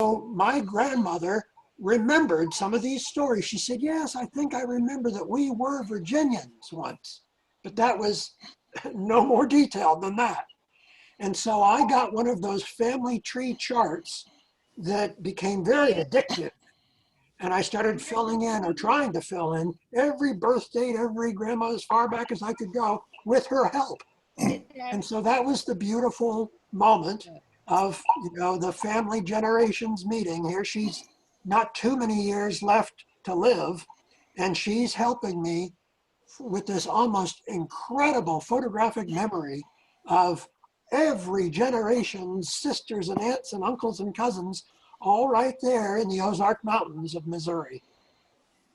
So my grandmother remembered some of these stories. She said, yes, I think I remember that we were Virginians once, but that was no more detailed than that. And so I got one of those family tree charts that became very addictive. And I started filling in, or trying to fill in, every birth date, every grandma as far back as I could go with her help. And so that was the beautiful moment of, the family generations meeting. Here she's not too many years left to live, and she's helping me with this almost incredible photographic memory of every generation's sisters and aunts and uncles and cousins, all right there in the Ozark Mountains of Missouri.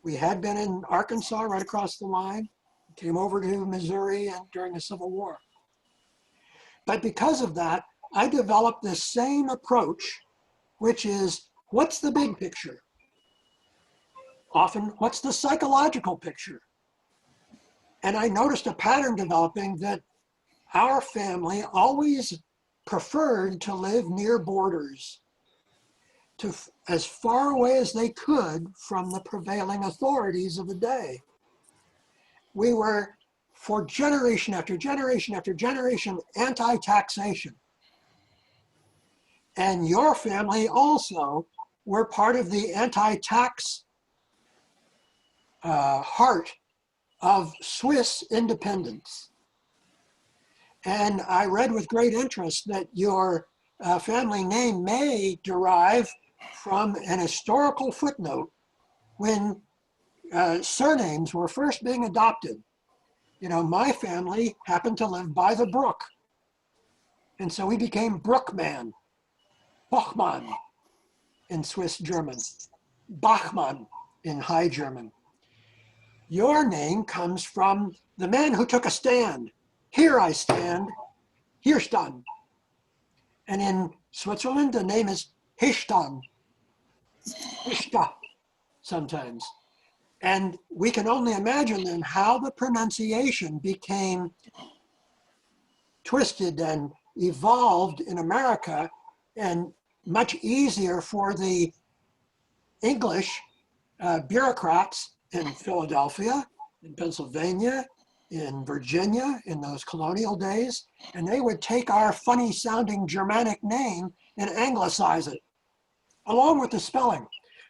We had been in Arkansas right across the line, came over to Missouri and during the Civil War. But because of that, I developed this same approach, which is, what's the big picture? Often, what's the psychological picture? And I noticed a pattern developing that our family always preferred to live near borders, to as far away as they could from the prevailing authorities of the day. We were, for generation after generation after generation, anti-taxation. And your family also were part of the anti-tax heart of Swiss independence. And I read with great interest that your family name may derive from an historical footnote when surnames were first being adopted. My family happened to live by the brook. And so we became Brookman, Baughman in Swiss German, Bachmann in High German. Your name comes from the man who took a stand. Here I stand, Hiestand. And in Switzerland, the name is Hiestand, Hista sometimes. And we can only imagine then how the pronunciation became twisted and evolved in America, and much easier for the English bureaucrats in Philadelphia, in Pennsylvania, in Virginia in those colonial days, and they would take our funny sounding Germanic name and anglicize it, along with the spelling.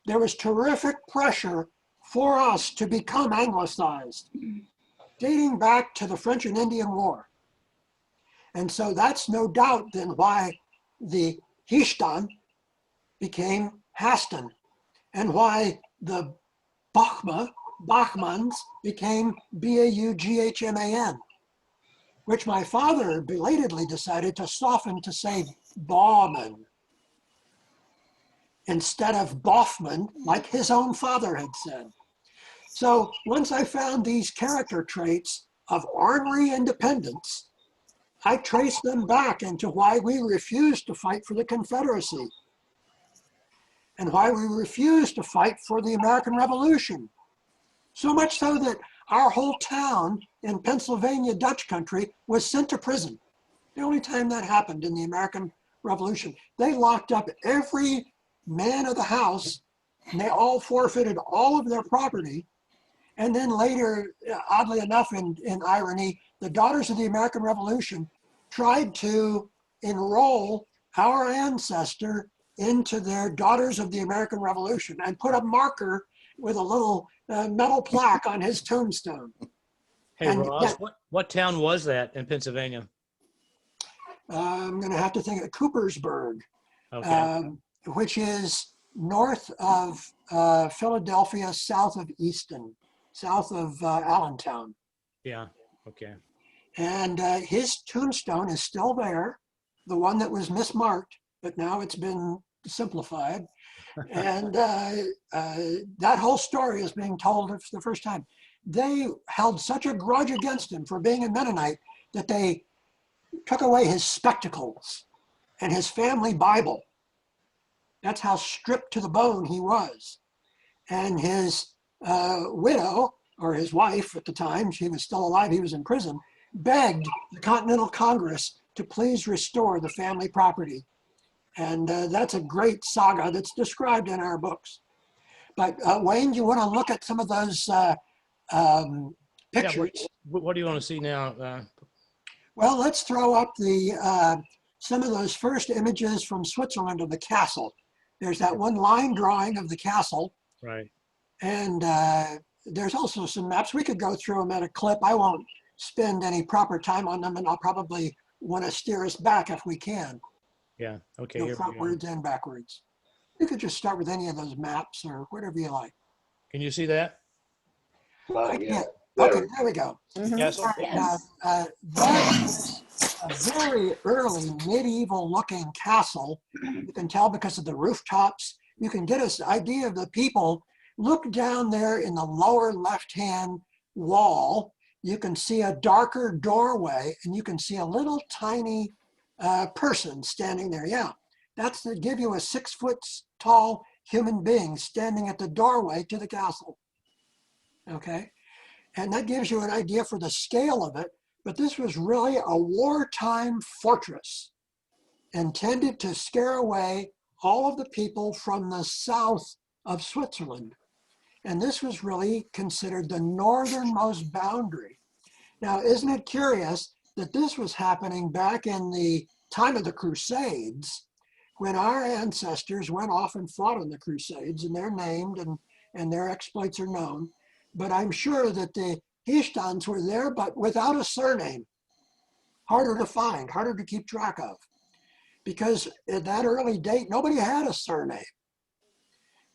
There was terrific pressure for us to become anglicized, dating back to the French and Indian War. And so that's no doubt then why the Hiestand became Haston, and why the Bachmans became Baughman, which my father belatedly decided to soften to say Baughman instead of Baughman, like his own father had said. So once I found these character traits of ornery independence, I traced them back into why we refused to fight for the Confederacy and why we refused to fight for the American Revolution. So much so that our whole town in Pennsylvania Dutch country was sent to prison. The only time that happened in the American Revolution. They locked up every man of the house, and they all forfeited all of their property. And then later, oddly enough, in irony, the Daughters of the American Revolution tried to enroll our ancestor into their Daughters of the American Revolution and put a marker with a little metal plaque on his tombstone. Hey, and Ross, what town was that in Pennsylvania? I'm going to have to think of Coopersburg, okay. Which is north of Philadelphia, south of Easton, south of Allentown. Yeah, okay. And his tombstone is still there, the one that was mismarked, but now it's been simplified. And that whole story is being told for the first time. They held such a grudge against him for being a Mennonite that they took away his spectacles and his family Bible. That's how stripped to the bone he was. And his widow, or his wife at the time, she was still alive, he was in prison, begged the Continental Congress to please restore the family property. And that's a great saga that's described in our books. But Wayne, you want to look at some of those pictures? Yeah, what do you want to see now? Well, let's throw up the some of those first images from Switzerland of the castle. There's that one line drawing of the castle. Right. And there's also some maps. We could go through them at a clip. I won't spend any proper time on them, and I'll probably want to steer us back if we can. Yeah, okay. Go Here we go. frontwards and backwards. You could just start with any of those maps or whatever you like. Can you see that? I can't. Okay, there we go. Castle? Now, that is a very early medieval looking castle. You can tell because of the rooftops. You can get an idea of the people. Look down there in the lower left-hand wall. You can see a darker doorway, and you can see a little tiny person standing there. Yeah, that's to give you a 6 foot tall human being standing at the doorway to the castle. Okay, and that gives you an idea for the scale of it. But this was really a wartime fortress intended to scare away all of the people from the south of Switzerland. And this was really considered the northernmost boundary. Now, isn't it curious that this was happening back in the time of the Crusades, when our ancestors went off and fought in the Crusades, and they're named and their exploits are known. But I'm sure that the Hiestands were there, but without a surname. Harder to find, harder to keep track of. Because at that early date, nobody had a surname.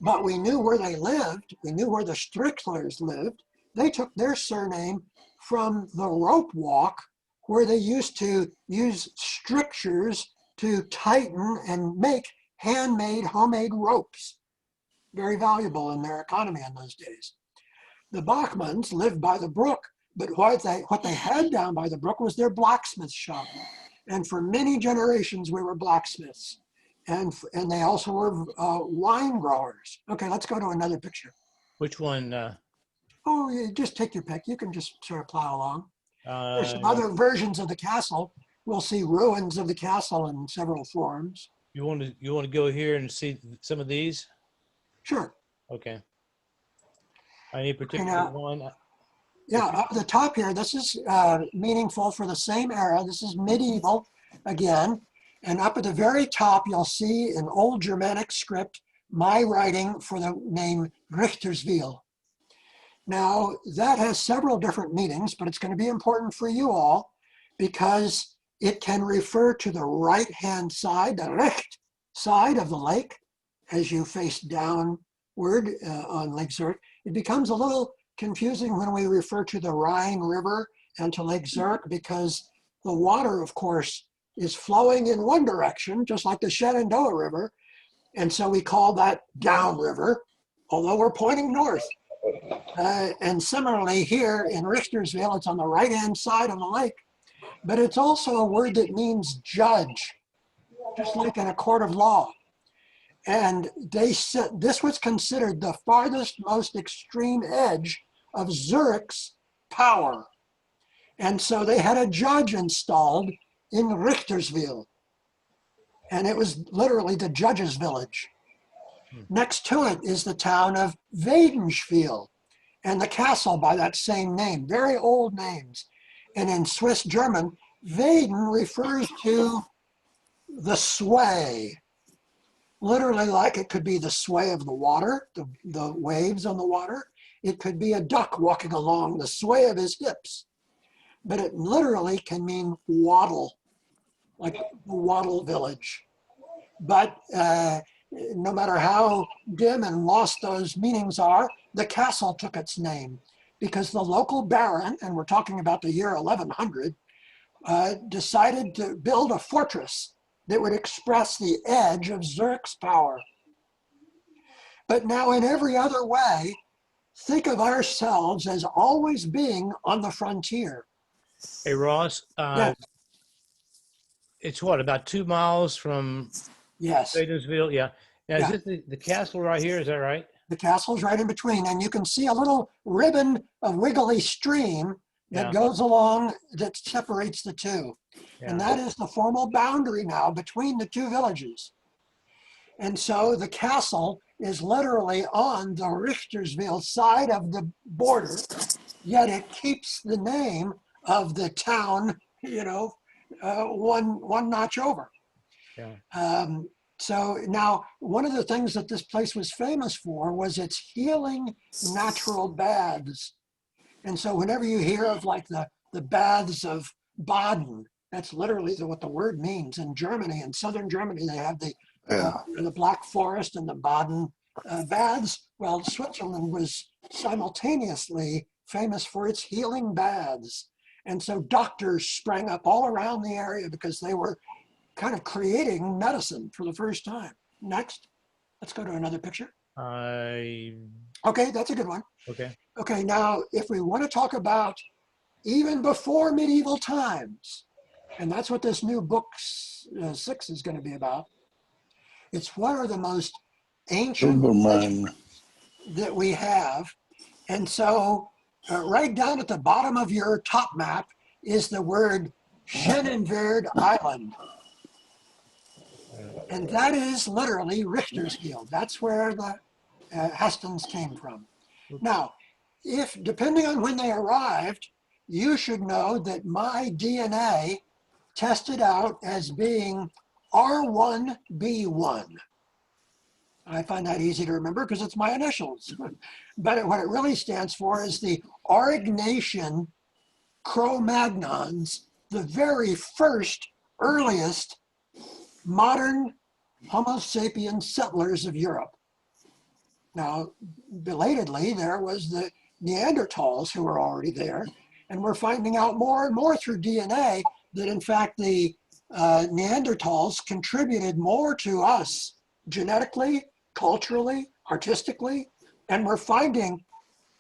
But we knew where they lived. We knew where the Stricklers lived. They took their surname from the rope walk, where they used to use strictures to tighten and make handmade, homemade ropes. Very valuable in their economy in those days. The Baughmans lived by the brook, but what they had down by the brook was their blacksmith shop. And for many generations, we were blacksmiths. And they also were wine growers. Okay, let's go to another picture. Which one? Oh, you just take your pick. You can just sort of plow along. There's some other versions of the castle. We'll see ruins of the castle in several forms. You want to go here and see some of these? Sure. Okay. Any particular one? Yeah, up the top here, this is meaningful for the same era. This is medieval again. And up at the very top, you'll see in Old Germanic script, my writing for the name Richterswil. Now, that has several different meanings, but it's going to be important for you all because it can refer to the right-hand side, the recht side of the lake, as you face downward on Lake Zurich. It becomes a little confusing when we refer to the Rhine River and to Lake Zurich because the water, of course, is flowing in one direction, just like the Shenandoah River. And so we call that downriver, although we're pointing north. And similarly here in Richterswil, it's on the right-hand side of the lake, but it's also a word that means judge, just like in a court of law. And this was considered the farthest, most extreme edge of Zurich's power. And so they had a judge installed in Richterswil. And it was literally the judge's village. Next to it is the town of Maidensville and the castle by that same name, very old names. And in Swiss German, Weiden refers to the sway. Literally, like it could be the sway of the water, the waves on the water. It could be a duck walking along, the sway of his hips. But it literally can mean waddle, like the wattle village. But no matter how dim and lost those meanings are, the castle took its name because the local baron, and we're talking about the year 1100, decided to build a fortress that would express the edge of Zurich's power. But now in every other way, think of ourselves as always being on the frontier. Hey, Ross, Yes. It's what, about 2 miles from Yes. Maidensville? Yeah. Now, Yeah. is this the castle right here? Is that right? The castle's right in between, and you can see a little ribbon of wiggly stream that goes along that separates the two. Yeah. And that is the formal boundary now between the two villages. And so the castle is literally on the Richtersville side of the border, yet it keeps the name of the town, one notch over. Yeah. So now, one of the things that this place was famous for was its healing natural baths. And so whenever you hear of like the baths of Baden, that's literally what the word means. In Germany, in southern Germany, they have the Black Forest and the Baden baths. Well, Switzerland was simultaneously famous for its healing baths. And so doctors sprang up all around the area because they were kind of creating medicine for the first time. Next, let's go to another picture. Okay, that's a good one. Okay. Okay, now if we want to talk about even before medieval times, and that's what this new book 6 is going to be about, it's one of the most ancient legends that we have. And so right down at the bottom of your top map is the word Shenandoah Island. And that is literally Richtersville. That's where the Hiestands came from. Now, depending on when they arrived, you should know that my DNA tested out as being R1B1. I find that easy to remember because it's my initials. But what it really stands for is the Aurignacian Cro-Magnons, the very first, earliest modern Homo sapiens settlers of Europe. Now, belatedly, there was the Neanderthals who were already there, and we're finding out more and more through DNA that, in fact, the Neanderthals contributed more to us genetically, culturally, artistically, and we're finding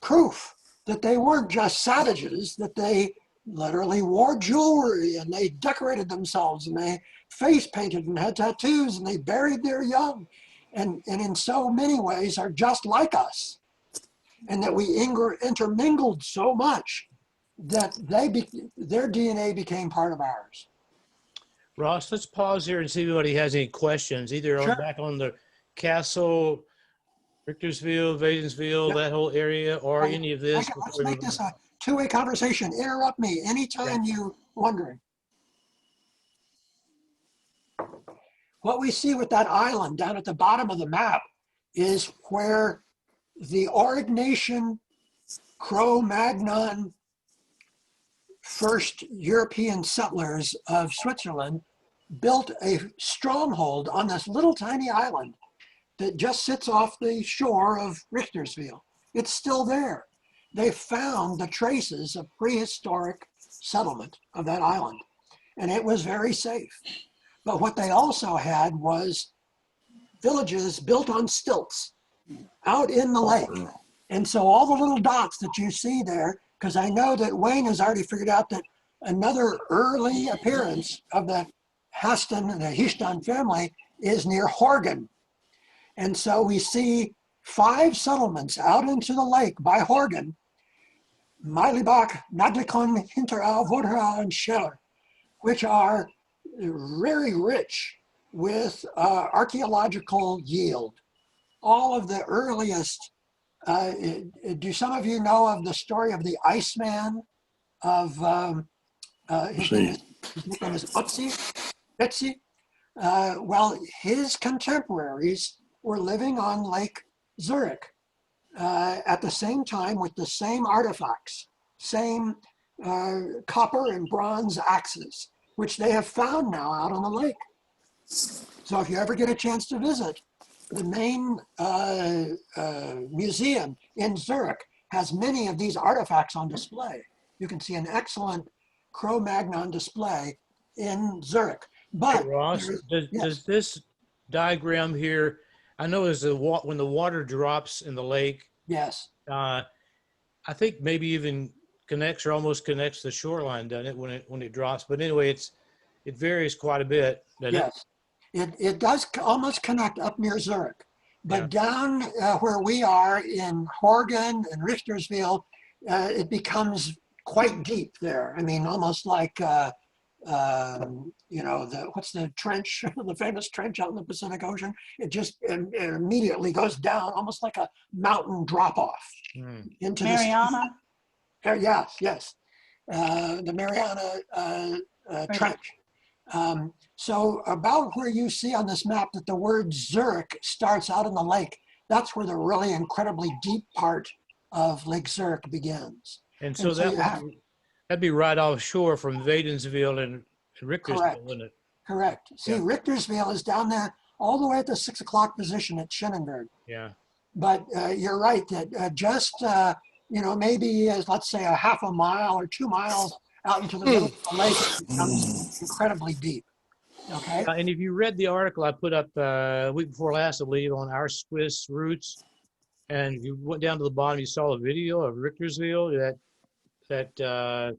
proof that they weren't just savages, that they literally wore jewelry and they decorated themselves and they face painted and had tattoos and they buried their young and in so many ways are just like us, and that we intermingled so much that their DNA became part of ours. Ross, let's pause here and see if anybody has any questions, either Sure. back on the castle, Richtersville, Maidensville, that whole area, or any of this. Let's make this a two-way conversation. Interrupt me anytime you're wondering. What we see with that island down at the bottom of the map is where the Aurignacian Cro-Magnon first European settlers of Switzerland built a stronghold on this little tiny island that just sits off the shore of Richtersville. It's still there. They found the traces of prehistoric settlement of that island, and it was very safe. But what they also had was villages built on stilts out in the lake. And so all the little dots that you see there, because I know that Wayne has already figured out that another early appearance of the Hiestand family is near Horgen. And so we see 5 settlements out into the lake by Horgen: Meilibach, Nadlikon, Hinterau, Vorderau, and Scheller, which are very rich with archaeological yield. All of the earliest, do some of you know of the story of the Iceman of, his name is Betsy? Well, his contemporaries were living on Lake Zurich at the same time with the same artifacts, same copper and bronze axes, which they have found now out on the lake. So if you ever get a chance to visit, the main museum in Zurich has many of these artifacts on display. You can see an excellent Cro-Magnon display in Zurich. But hey, Ross, does this diagram here, I know as when the water drops in the lake, yes, I think maybe even connects or almost connects the shoreline, doesn't it, when it drops? But anyway, it varies quite a bit, doesn't it? yes. It does almost connect up near Zurich, but down where we are in Horgen and Richtersville, it becomes quite deep there. I mean, almost like you know, what's the trench, the famous trench out in the Pacific Ocean? It just it immediately goes down, almost like a mountain drop off into Mariana? Yes, yes. The Mariana Trench. So about where you see on this map that the word Zurich starts out in the lake, that's where the really incredibly deep part of Lake Zurich begins. And so that'd be right offshore from Maidensville and Richtersville, wouldn't it? Correct. See, yeah. Richtersville is down there all the way at the 6 o'clock position at Shenandoah. Yeah. But you're right that just, you know, maybe let's say a half a mile or 2 miles out into the middle of the lake, it becomes incredibly deep. Okay. And if you read the article I put up a week before last, I believe, on our Swiss roots, and if you went down to the bottom, you saw a video of Richtersville, that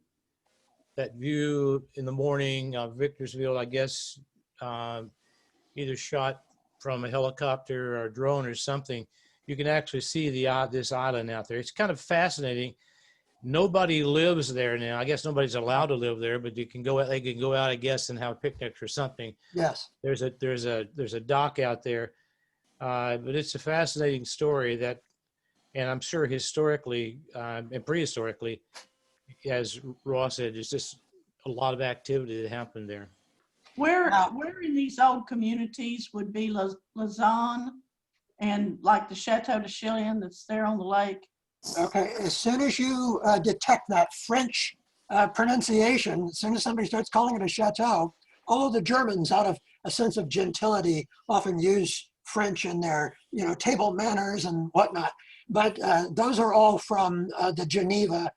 view in the morning of Victorsville, I guess, either shot from a helicopter or a drone or something. You can actually see this island out there. It's kind of fascinating. Nobody lives there now. I guess nobody's allowed to live there, but you can go out. They can go out, I guess, and have picnics or something. Yes. There's a dock out there, but it's a fascinating story that, and I'm sure historically and prehistorically, as Ross said, there's just a lot of activity that happened there. Where in these old communities would be Lausanne and like the Chateau de Chillon that's there on the lake? Okay, as soon as you detect that French pronunciation, as soon as somebody starts calling it a chateau, although the Germans, out of a sense of gentility, often use French in their, you know, table manners and whatnot, but those are all from the Geneva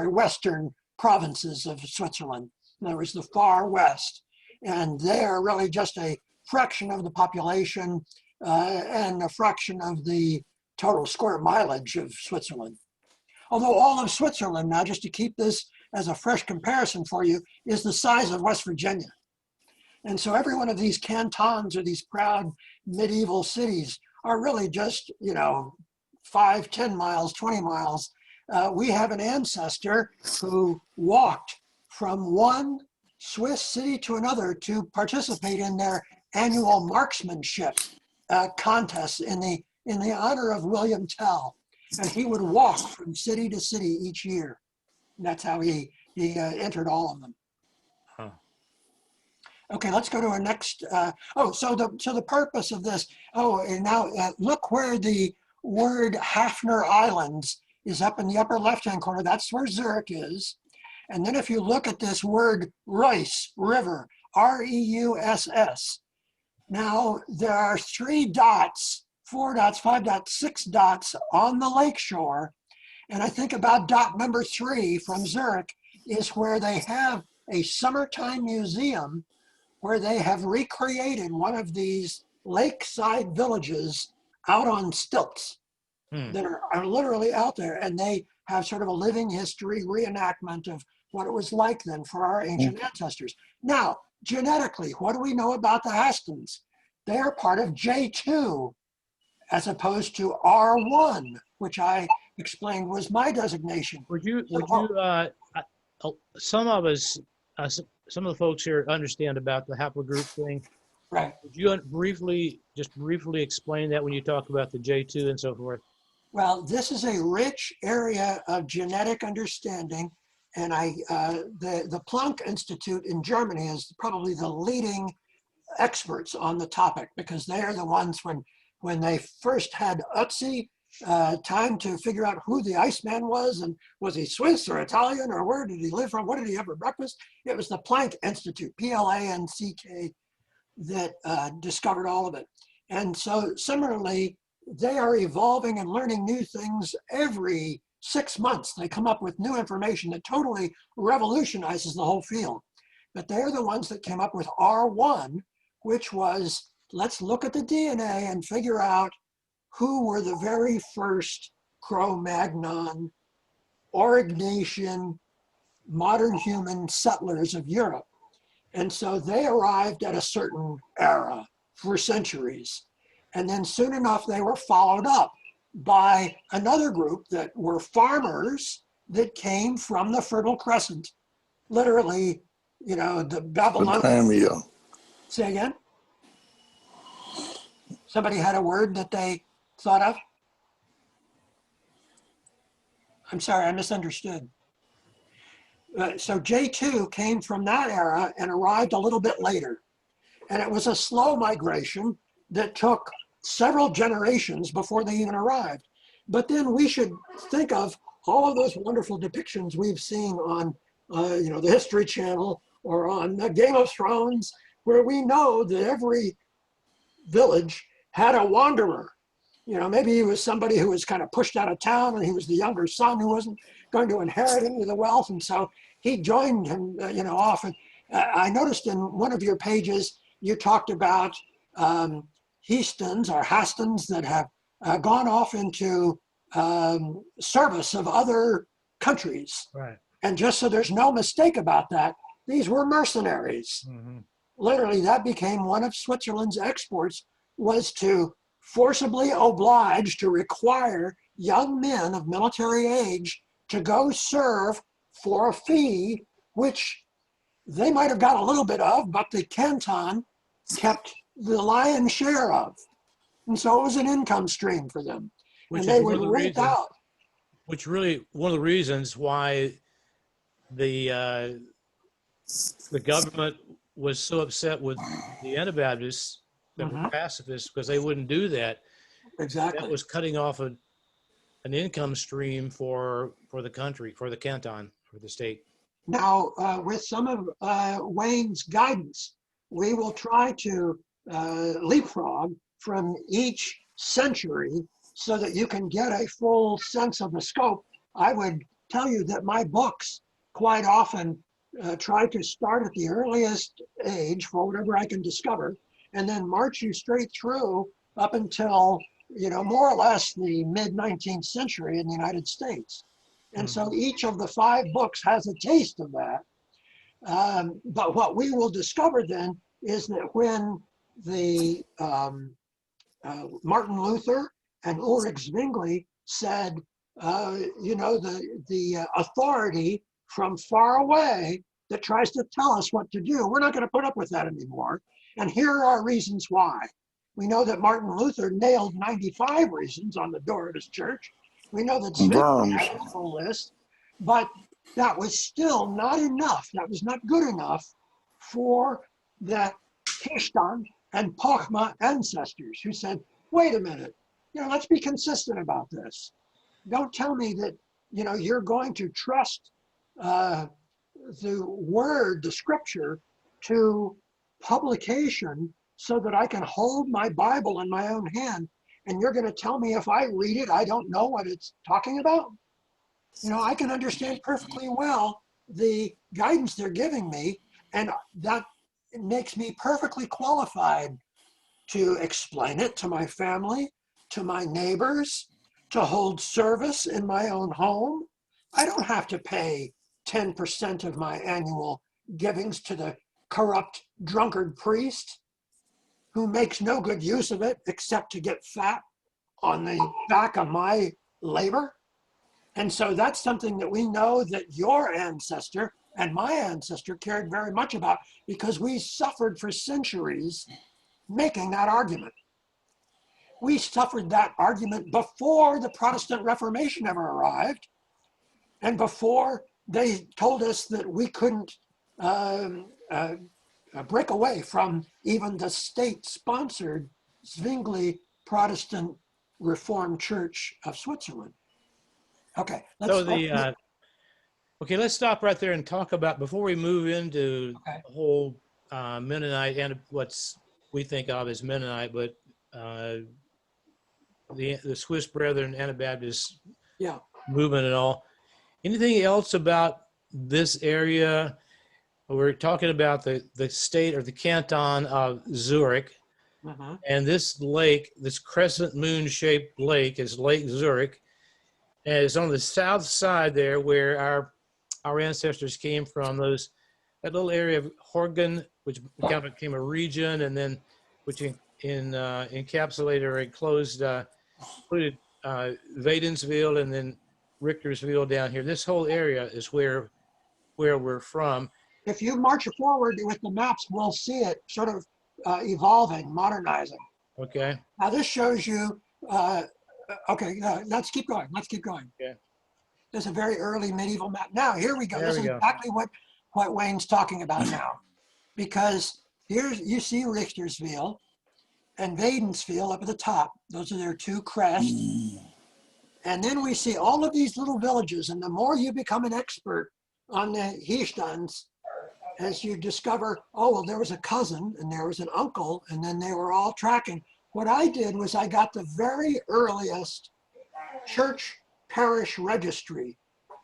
western provinces of Switzerland. In other words, the far west, and they're really just a fraction of the population and a fraction of the total square mileage of Switzerland. Although all of Switzerland, now just to keep this as a fresh comparison for you, is the size of West Virginia. And so every one of these cantons or these proud medieval cities are really just, you know, 5, 10 miles, 20 miles. We have an ancestor who walked from one Swiss city to another to participate in their annual marksmanship contests in the honor of William Tell. And he would walk from city to city each year. And that's how he entered all of them. Huh. Okay, let's go to our next. So the purpose of this. And now look where the word Hafner Islands is up in the upper left-hand corner. That's where Zurich is. And then if you look at this word Reuss, river, R-E-U-S-S. Now there are 3 dots, 4 dots, 5 dots, 6 dots on the lakeshore. And I think about dot number 3 from Zurich is where they have a summertime museum where they have recreated one of these lakeside villages out on stilts that are literally out there. And they have sort of a living history reenactment of what it was like then for our ancient ancestors. Now, genetically, what do we know about the Hiestands? They are part of J2 as opposed to R1, which I explained was my designation. Some of us, some of the folks here understand about the haplogroup thing. Right. Would you briefly explain that when you talk about the J2 and so forth? Well, this is a rich area of genetic understanding, and the Planck Institute in Germany is probably the leading experts on the topic, because they are the ones when they first had Ötzi, time to figure out who the Iceman was, and was he Swiss or Italian, or where did he live from, what did he have for breakfast? It was the Planck Institute, P-L-A-N-C-K, that discovered all of it. And so similarly, they are evolving and learning new things every 6 months. They come up with new information that totally revolutionizes the whole field. But they're the ones that came up with R1, which was, let's look at the DNA and figure out who were the very first Cro-Magnon, Aurignacian, modern human settlers of Europe. And so they arrived at a certain era for centuries. And then soon enough, they were followed up by another group that were farmers that came from the Fertile Crescent, literally you know, the Babylonian. Samuel. Say again? Somebody had a word that they thought of? I'm sorry, I misunderstood. So J2 came from that era and arrived a little bit later. And it was a slow migration that took several generations before they even arrived. But then we should think of all of those wonderful depictions we've seen on, you know, the History Channel or on Game of Thrones, where we know that every village had a wanderer. You know, maybe he was somebody who was kind of pushed out of town, and he was the younger son who wasn't going to inherit any of the wealth, and so he joined him, you know, off. And I noticed in one of your pages you talked about Hiestands or Hiestands that have gone off into service of other countries. Right. And just so there's no mistake about that, these were mercenaries. Mm-hmm. Literally, that became one of Switzerland's exports, was to forcibly oblige, to require young men of military age to go serve for a fee, which they might have got a little bit of, but the canton kept the lion's share of. And so it was an income stream for them. And they would rent out. Which really, one of the reasons why the government was so upset with the Anabaptists that were pacifists, because they wouldn't do that. Exactly. That was cutting off an income stream for the country, for the canton, for the state. Now, with some of Wayne's guidance, we will try to leapfrog from each century so that you can get a full sense of the scope. I would tell you that my books quite often try to start at the earliest age for whatever I can discover, and then march you straight through up until, you know, more or less the mid-19th century in the United States. And so each of the 5 books has a taste of that. But what we will discover then is that when the Martin Luther and Ulrich Zwingli said, you know, the authority from far away that tries to tell us what to do, we're not going to put up with that anymore. And here are reasons why. We know that Martin Luther nailed 95 reasons on the door of his church. We know that Zwingli had a full list, but that was still not enough. That was not good enough for the Hiestand and Baughman ancestors, who said, wait a minute, you know, let's be consistent about this. Don't tell me that, you know, you're going to trust the word, the scripture, to publication so that I can hold my Bible in my own hand, and you're going to tell me if I read it, I don't know what it's talking about? You know, I can understand perfectly well the guidance they're giving me, and that makes me perfectly qualified to explain it to my family, to my neighbors, to hold service in my own home. I don't have to pay 10% of my annual givings to the corrupt drunkard priest who makes no good use of it except to get fat on the back of my labor. And so that's something that we know that your ancestor and my ancestor cared very much about, because we suffered for centuries making that argument. We suffered that argument before the Protestant Reformation ever arrived, and before they told us that we couldn't break away from even the state-sponsored Zwingli Protestant Reformed Church of Switzerland. Okay, let's stop right there and talk about, before we move into the whole Mennonite and what's we think of as Mennonite, but the Swiss Brethren, Anabaptist movement and all. Anything else about this area? We're talking about the state or the canton of Zurich. And this lake, this crescent moon shaped lake, is Lake Zurich. And it's on the south side there where our ancestors came from, that little area of Horgen, which kind of became a region, and then which encapsulated or included Maidensville and then Richtersville down here. This whole area is where we're from. if you march forward with the maps, we'll see it sort of evolving, modernizing. Okay. Now this shows you, okay, let's keep going. Let's keep going. Okay. There's a very early medieval map. Now, here we go. There This we is go. exactly what Wayne's talking about now. Because here's, you see Richtersville and Maidensville up at the top. Those are their two crests. And then we see all of these little villages. And the more you become an expert on the Hiestands, as you discover, oh, well, there was a cousin and there was an uncle, and then they were all tracking. What I did was I got the very earliest church parish registry.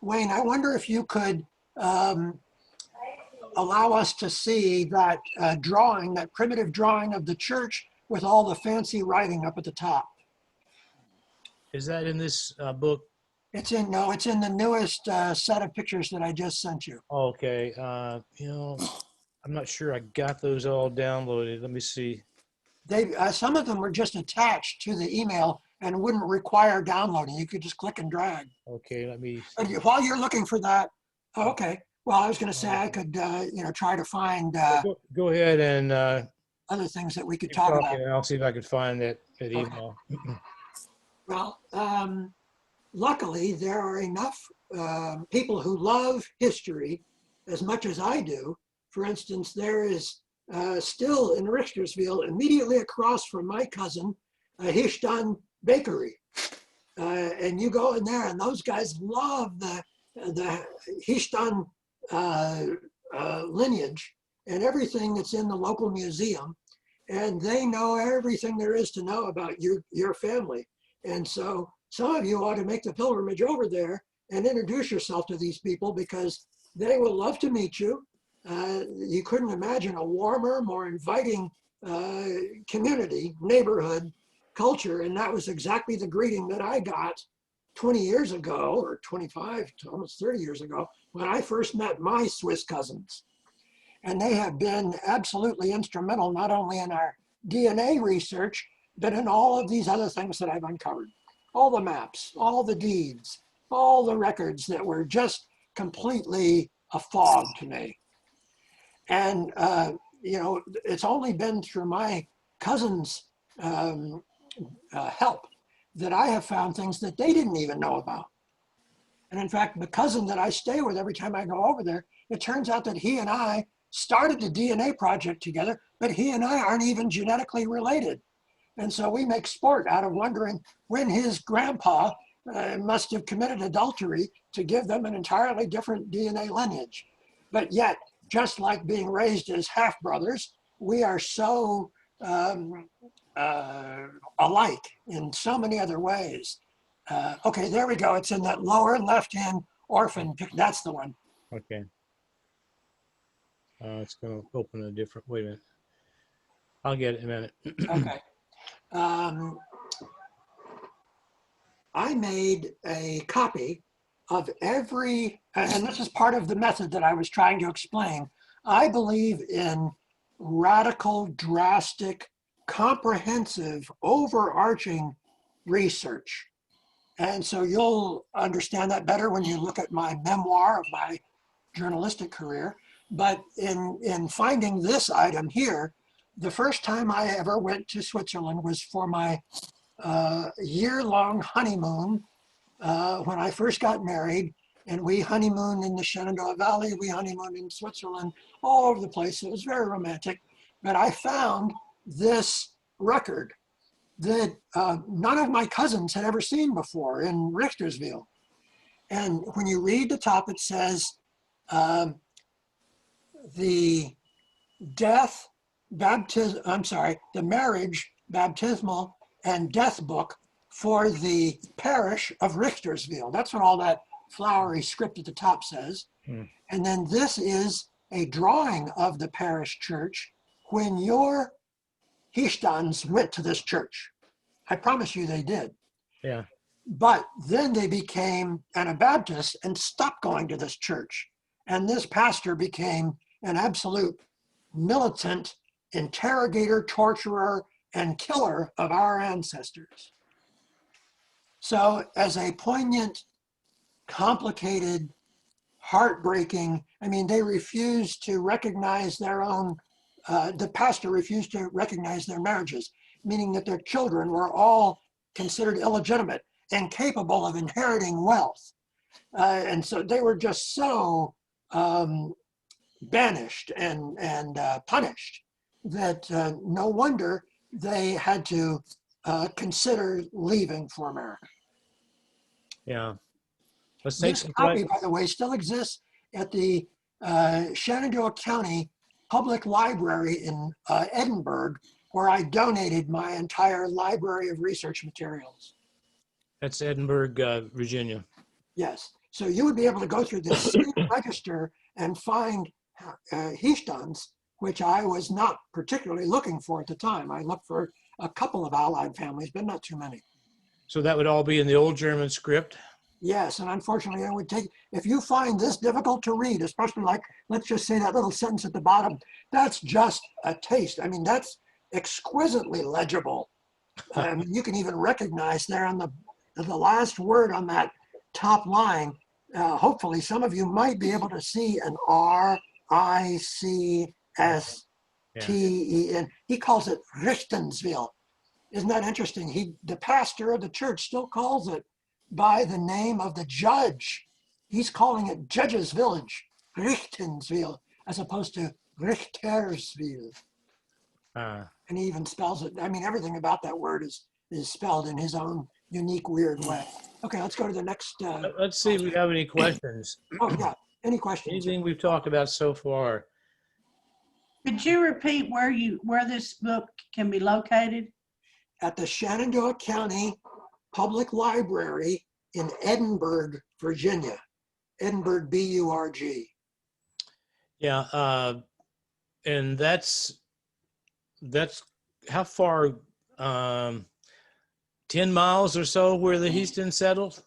Wayne, I wonder if you could allow us to see that drawing, that primitive drawing of the church with all the fancy writing up at the top. Is that in this book? It's in, no, it's in the newest set of pictures that I just sent you. Okay. You know, I'm not sure I got those all downloaded. Let me see. They, some of them were just attached to the email and wouldn't require downloading. You could just click and drag. Okay, let me. While you're looking for that, oh, okay. Well, I was going to say I could, you know, try to find Go ahead and other things that we could keep talk talking, about. and I'll see if I can find that email. Well, luckily, there are enough people who love history as much as I do. For instance, there is still in Richtersville, immediately across from my cousin, a Hiestand bakery. And you go in there, and those guys love the Hiestand lineage and everything that's in the local museum. And they know everything there is to know about your family. And so some of you ought to make the pilgrimage over there and introduce yourself to these people, because they will love to meet you. You couldn't imagine a warmer, more inviting community, neighborhood, culture. And that was exactly the greeting that I got 20 years ago, or 25 to almost 30 years ago, when I first met my Swiss cousins. And they have been absolutely instrumental, not only in our DNA research, but in all of these other things that I've uncovered. All the maps, all the deeds, all the records that were just completely a fog to me. And, you know, it's only been through my cousin's help that I have found things that they didn't even know about. And in fact, the cousin that I stay with every time I go over there, it turns out that he and I started the DNA project together, but he and I aren't even genetically related. And so we make sport out of wondering when his grandpa must have committed adultery to give them an entirely different DNA lineage. But yet, just like being raised as half-brothers, we are so alike in so many other ways. Okay, there we go. It's in that lower left-hand orphan picture. That's the one. Okay. It's going to open a different, wait a minute. I'll get it in a minute. Okay. I made a copy of every, and this is part of the method that I was trying to explain. I believe in radical, drastic, comprehensive, overarching research. And so you'll understand that better when you look at my memoir of my journalistic career. But in finding this item here, the first time I ever went to Switzerland was for my year-long honeymoon when I first got married. And we honeymooned in the Shenandoah Valley, we honeymooned in Switzerland, all over the place. It was very romantic. But I found this record that none of my cousins had ever seen before in Richtersville. And when you read the top, it says, the death, baptism, I'm sorry, the marriage, baptismal, and death book for the parish of Richtersville. That's what all that flowery script at the top says. And then this is a drawing of the parish church when your Hiestands went to this church. I promise you they did. Yeah. But then they became Anabaptists and stopped going to this church. And this pastor became an absolute militant interrogator, torturer, and killer of our ancestors. So as a poignant, complicated heartbreaking. I mean, they refused to recognize their own, the pastor refused to recognize their marriages, meaning that their children were all considered illegitimate and capable of inheriting wealth. And so they were just so banished and punished that no wonder they had to consider leaving for America. Yeah. Let's take This some copy, questions. by the way, still exists at the Shenandoah County Public Library in Edinburgh, where I donated my entire library of research materials. That's Edinburgh, Virginia. Yes. So you would be able to go through this same register and find Hiestands, which I was not particularly looking for at the time. I looked for a couple of allied families, but not too many. So that would all be in the old German script? Yes, and unfortunately it would take, if you find this difficult to read, especially like, let's just say that little sentence at the bottom, that's just a taste. I mean, that's exquisitely legible. You can even recognize there on the last word on that top line, hopefully some of you might be able to see an Riccsteen. Yeah. He calls it Richtendsville. Isn't that interesting? The pastor of the church still calls it by the name of the judge. He's calling it Judge's Village, Richtendsville, as opposed to Richtersville. And he even spells it. I mean, everything about that word is spelled in his own unique, weird way. Okay, let's go to the next. Let's see if we have any questions. Oh, yeah. Any questions? Anything we've talked about so far? Could you repeat where this book can be located? At the Shenandoah County Public Library in Edinburgh, Virginia. Edinburgh, B-U-R-G. Yeah, and that's how far, 10 miles or so where the Hiestands settled?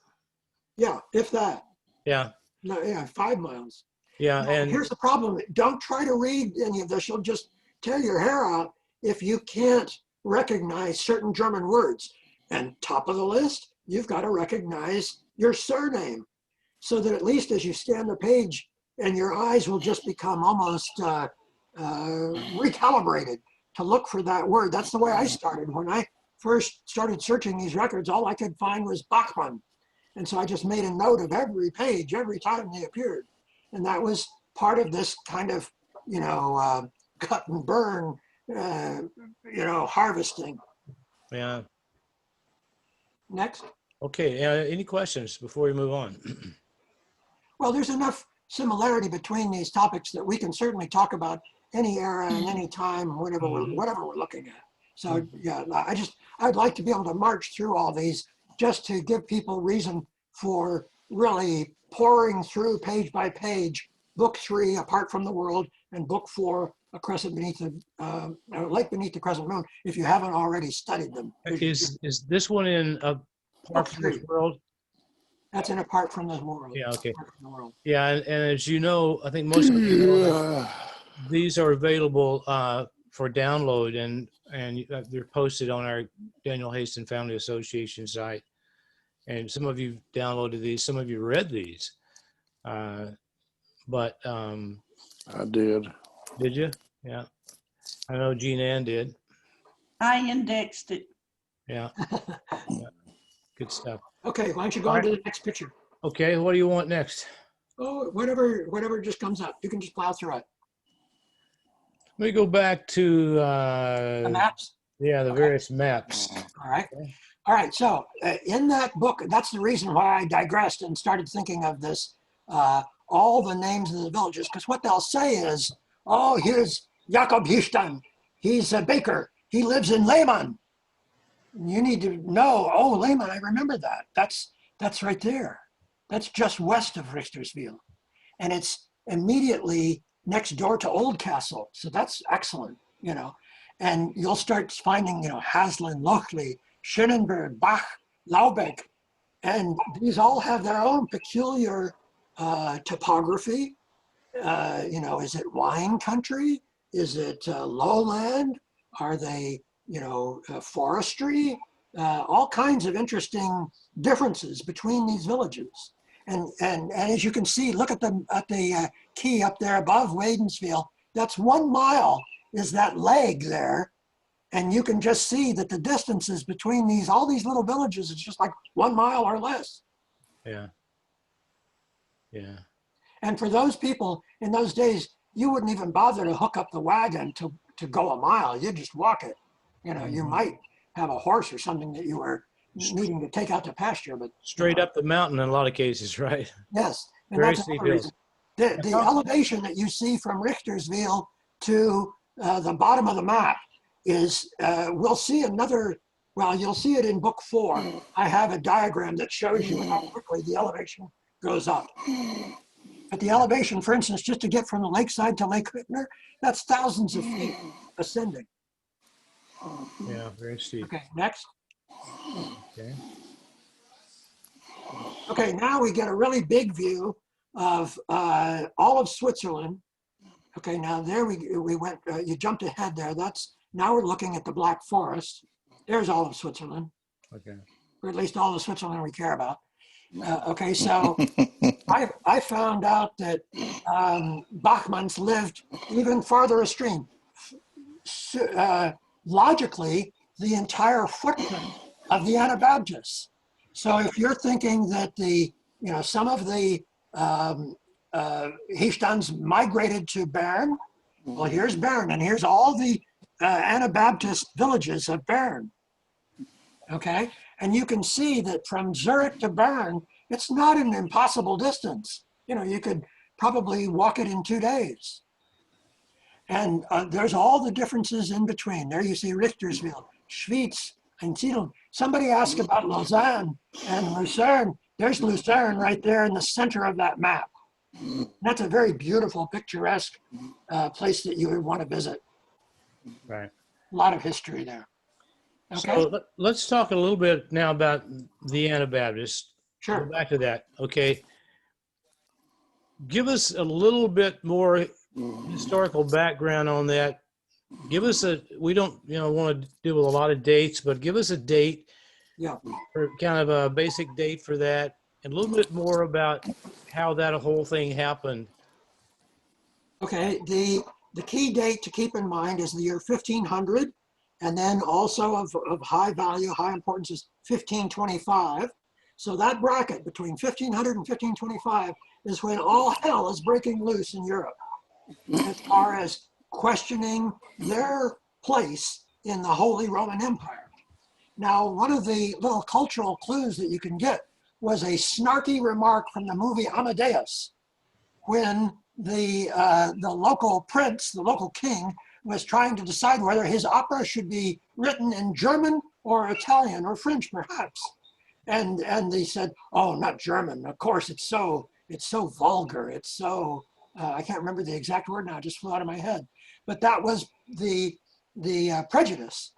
Yeah, if that. Yeah. No, yeah, 5 miles. Yeah, Now, and here's the problem. Don't try to read any of this. You'll just tear your hair out if you can't recognize certain German words. And top of the list, you've got to recognize your surname so that at least as you scan the page and your eyes will just become almost recalibrated to look for that word. That's the way I started. When I first started searching these records, all I could find was Baughman. And so I just made a note of every page, every time they appeared. And that was part of this kind of, cut and burn, harvesting. yeah. Next. Okay, any questions before we move on? Well, there's enough similarity between these topics that we can certainly talk about any era and any time, whatever we're looking at. So yeah, I'd like to be able to march through all these just to give people reason for really pouring through page by page, book 3, Apart from the World, and book 4, A Crescent Beneath the Lake Beneath the Crescent Moon, if you haven't already studied them. Is this one in Apart from this World? That's in Apart from the World. Yeah, okay. Apart from the World. Yeah, and as you know, I think most of you know that these are available for download, and they're posted on our Daniel Haston Family Association site. And some of you downloaded these, some of you read these. But I did. Did you? Yeah. I know Jean Ann did. I indexed it. Yeah. Yeah. Good stuff. Okay, why don't you go on to the next picture? Okay, what do you want next? Oh, whatever just comes up. You can just plow through it. Let me go back to The maps? yeah, the various maps. All right. All right, so in that book, that's the reason why I digressed and started thinking of this, all the names of the villages, because what they'll say is, oh, here's Jakob Hiestand. He's a baker. He lives in Lehmann. You need to know, oh, Lehmann, I remember that. That's right there. That's just west of Richtersville. And it's immediately next door to Oldcastle. So that's excellent, And you'll start finding, Haslin, Lochley, Schönenberg, Bach, Laubeck, and these all have their own peculiar topography. Is it wine country? Is it lowland? Are they, forestry? All kinds of interesting differences between these villages. And as you can see, look at the key up there above Maidensville. That's 1 mile is that leg there. And you can just see that the distances between all these little villages is just like 1 mile or less. Yeah. Yeah. And for those people in those days, you wouldn't even bother to hook up the wagon to go a mile. You'd just walk it. You know, you might have a horse or something that you were needing to take out to pasture, but Straight up the mountain in a lot of cases, right? yes, and Very that's steep another hills. reason. The elevation that you see from Richtersville to the bottom of the map is, we'll see another, well, you'll see it in book 4. I have a diagram that shows you how quickly the elevation goes up. But the elevation, for instance, just to get from the lakeside to Lake Whitner, that's thousands of feet ascending. Yeah, very steep. Okay, next. Okay. Okay, now we get a really big view of all of Switzerland. Okay, now there we went, you jumped ahead there. Now we're looking at the Black Forest. There's all of Switzerland, Okay. or at least all of Switzerland we care about. Okay, so I found out that Baughmans lived even farther upstream. Logically, the entire footprint of the Anabaptists. So if you're thinking that some of the Hiestands migrated to Bern, well, here's Bern, and here's all the Anabaptist villages of Bern. Okay, and you can see that from Zurich to Bern, it's not an impossible distance. You know, you could probably walk it in 2 days. And there's all the differences in between. There you see Richtersville, Schwyz, and Siedlung. Somebody asked about Lausanne and Lucerne. There's Lucerne right there in the center of that map. That's a very beautiful, picturesque place that you would want to visit. Right. A lot of history there. Okay. So let's talk a little bit now about the Anabaptists. Sure. Go back to that. Okay. Give us a little bit more historical background on that. Give us we don't want to deal with a lot of dates, but give us a date. Yeah. Or kind of a basic date for that, and a little bit more about how that whole thing happened. Okay. The key date to keep in mind is the year 1500, and then also of high value, high importance is 1525. So that bracket between 1500 and 1525 is when all hell is breaking loose in Europe as far as questioning their place in the Holy Roman Empire. Now, one of the little cultural clues that you can get was a snarky remark from the movie Amadeus, when the local prince, the local king, was trying to decide whether his opera should be written in German or Italian or French, perhaps. And they said, "Oh, not German. Of course, it's so vulgar. It's so I can't remember the exact word now. It just flew out of my head." But that was the prejudice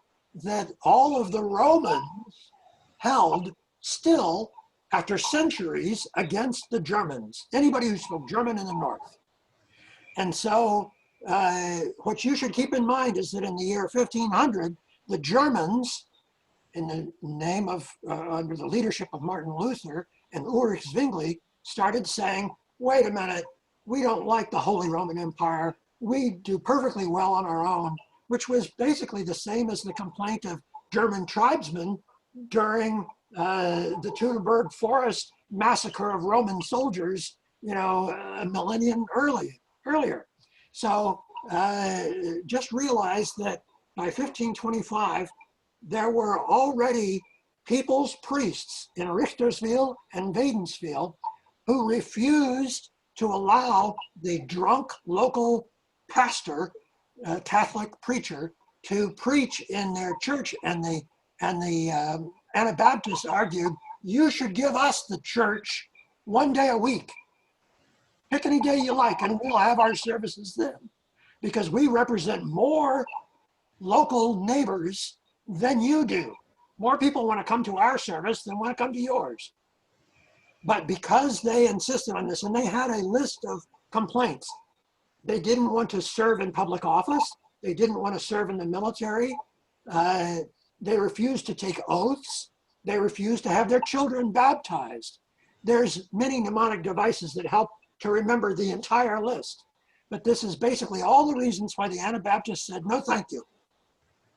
that all of the Romans held still after centuries against the Germans, anybody who spoke German in the north. And so what you should keep in mind is that in the year 1500, the Germans, in the name of, under the leadership of Martin Luther and Ulrich Zwingli, started saying, wait a minute, we don't like the Holy Roman Empire. We do perfectly well on our own, which was basically the same as the complaint of German tribesmen during the Teutoburg Forest massacre of Roman soldiers, a millennium earlier. So just realize that by 1525, there were already people's priests in Richtersville and Maidensville who refused to allow the drunk local pastor, Catholic preacher, to preach in their church, and the Anabaptists argued, you should give us the church 1 day a week. Pick any day you like, and we'll have our services then, because we represent more local neighbors than you do. More people want to come to our service than want to come to yours. But because they insisted on this, and they had a list of complaints, they didn't want to serve in public office. They didn't want to serve in the military. They refused to take oaths. They refused to have their children baptized. there's many mnemonic devices that help to remember the entire list. But this is basically all the reasons why the Anabaptists said, no, thank you.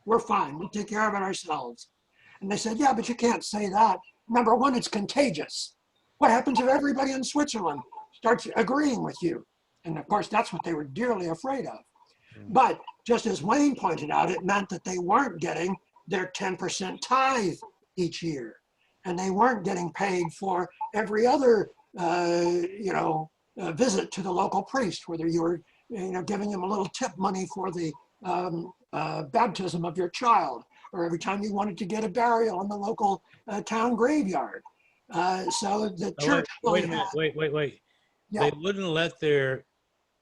We're fine. We'll take care of it ourselves. And they said, yeah, but you can't say that. Number one, it's contagious. What happens if everybody in Switzerland starts agreeing with you? And of course, that's what they were dearly afraid of. But just as Wayne pointed out, it meant that they weren't getting their 10% tithe each year. And they weren't getting paid for every other, visit to the local priest, whether you were, giving him a little tip money for the baptism of your child, or every time you wanted to get a burial in the local town graveyard. So the church. Wait a minute. Wait. Yeah. They wouldn't let their,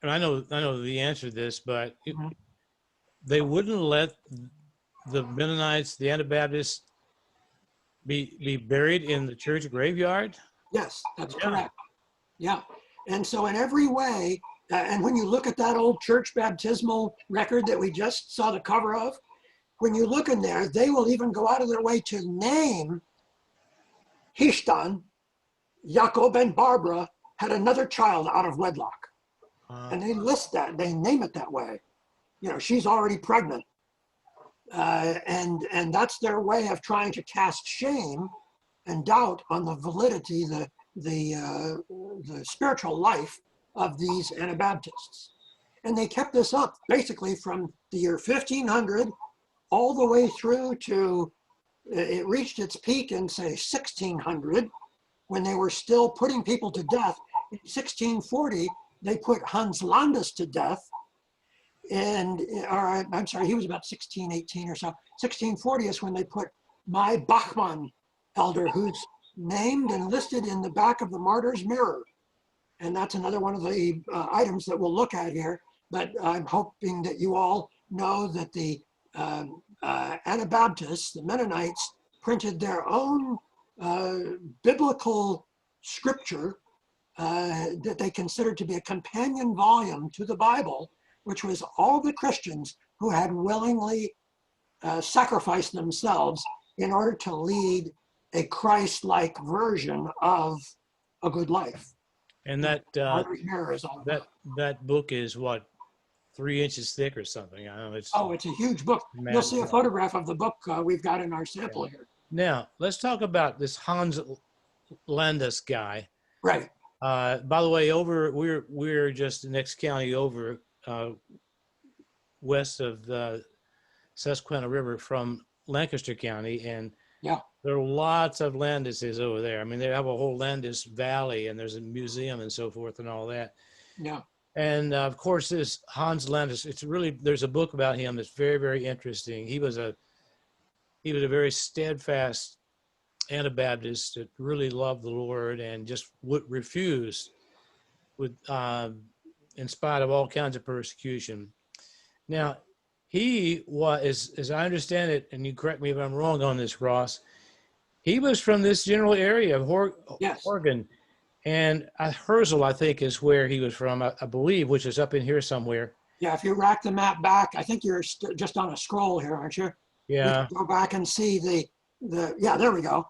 and I know the answer to this, but they wouldn't let the Mennonites, the Anabaptists, be buried in the church graveyard? Yes, that's correct. Yeah. And so in every way, and when you look at that old church baptismal record that we just saw the cover of, when you look in there, they will even go out of their way to name Hiestand, Jacob and Barbara had another child out of wedlock. And they list that, they name it that way. She's already pregnant. And that's their way of trying to cast shame and doubt on the validity, the spiritual life of these Anabaptists. And they kept this up basically from the year 1500 all the way through to, it reached its peak in say 1600, when they were still putting people to death. In 1640, they put Hans Landis to death. And, I'm sorry, he was about 1618 or so. 1640 is when they put my Baughman elder, who's named and listed in the back of the Martyr's Mirror. And that's another one of the items that we'll look at here. But I'm hoping that you all know that the Anabaptists, the Mennonites, printed their own biblical scripture that they considered to be a companion volume to the Bible, which was all the Christians who had willingly sacrificed themselves in order to lead a Christ-like version of a good life. And that book is what, 3 inches thick or something? I don't know. It's a huge book. You'll see a photograph of the book we've got in our sample here. Now, let's talk about this Hans Landis guy. Right. By the way, we're just the next county over, west of the Susquehanna River from Lancaster County, and there are lots of Landises over there. I mean, they have a whole Landis Valley, and there's a museum and so forth and all that. Yeah. And of course, this Hans Landis, there's a book about him that's very, very interesting. He was a very steadfast Anabaptist that really loved the Lord and just would refuse, in spite of all kinds of persecution. Now, he was, as I understand it, and you correct me if I'm wrong on this, Ross, he was from this general area of Oregon. And Herzl, I think, is where he was from, I believe, which is up in here somewhere. Yeah, if you rack the map back, I think you're just on a scroll here, aren't you? Yeah. Go back and see yeah, there we go.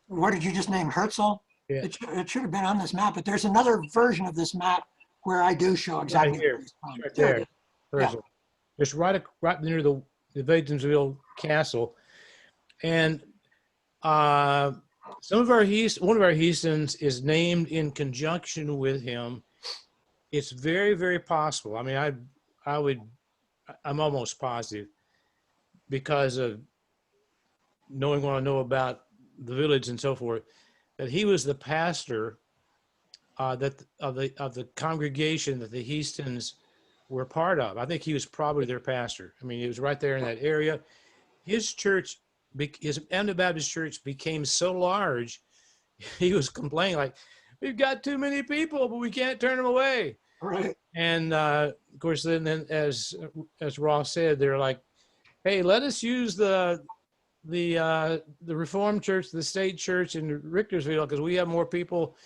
What did you just name, Herzl? Yeah. It should have been on this map, but there's another version of this map where I do show exactly. Right here, right there. Herzl. Yeah. Just right near the Maidensville Castle. And one of our Hiestands is named in conjunction with him. It's very, very possible. I mean, I'm almost positive, because of knowing what I know about the village and so forth, that he was the pastor of the congregation that the Hiestands were part of. I think he was probably their pastor. I mean, he was right there in that area. His church, his Anabaptist church, became so large, he was complaining like, "We've got too many people, but we can't turn them away." Right. And of course, then as Ross said, they're like, "Hey, let us use the Reformed Church, the state church in Richtersville, because we have more people."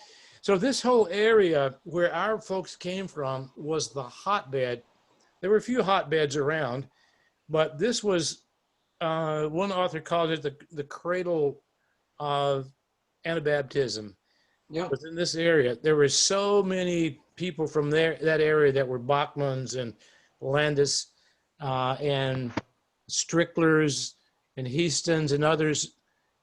So this whole area where our folks came from was the hotbed. There were a few hotbeds around, but this was, one author called it the cradle of Anabaptism Yeah. was in this area. There were so many people from there, that area, that were Baughmans and Landis and Stricklers and Hiestands and others.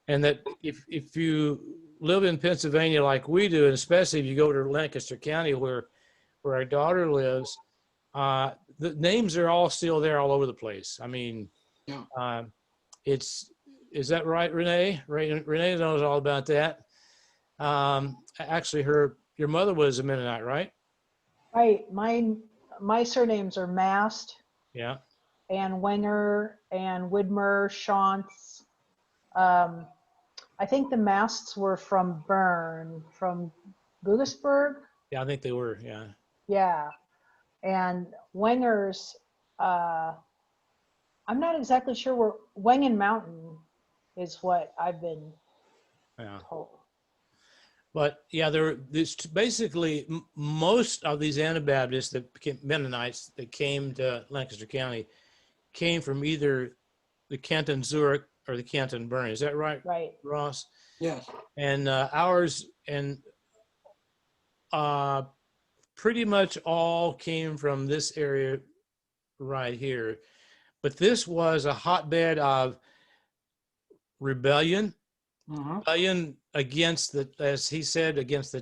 And that if you live in Pennsylvania like we do, and especially if you go to Lancaster County where our daughter lives, the names are all still there all over the place. I mean, Yeah. Is that right, Renee? Renee knows all about that. Actually, your mother was a Mennonite, right? Right. My surnames are Mast Yeah. and Wenger and Widmer, Shantz. I think the Masts were from Bern, from Bugisburg. Yeah, I think they were. Yeah. Yeah. And Wenger's, I'm not exactly sure where Wengen Mountain is what I've been told. But yeah, there's basically most of these Anabaptists that became Mennonites that came to Lancaster County came from either the Canton Zurich or the Canton Bern. Is that right? Right. Ross? Yes. And ours and pretty much all came from this area right here. But this was a hotbed of rebellion. Mm-hmm. Rebellion against the, as he said, against the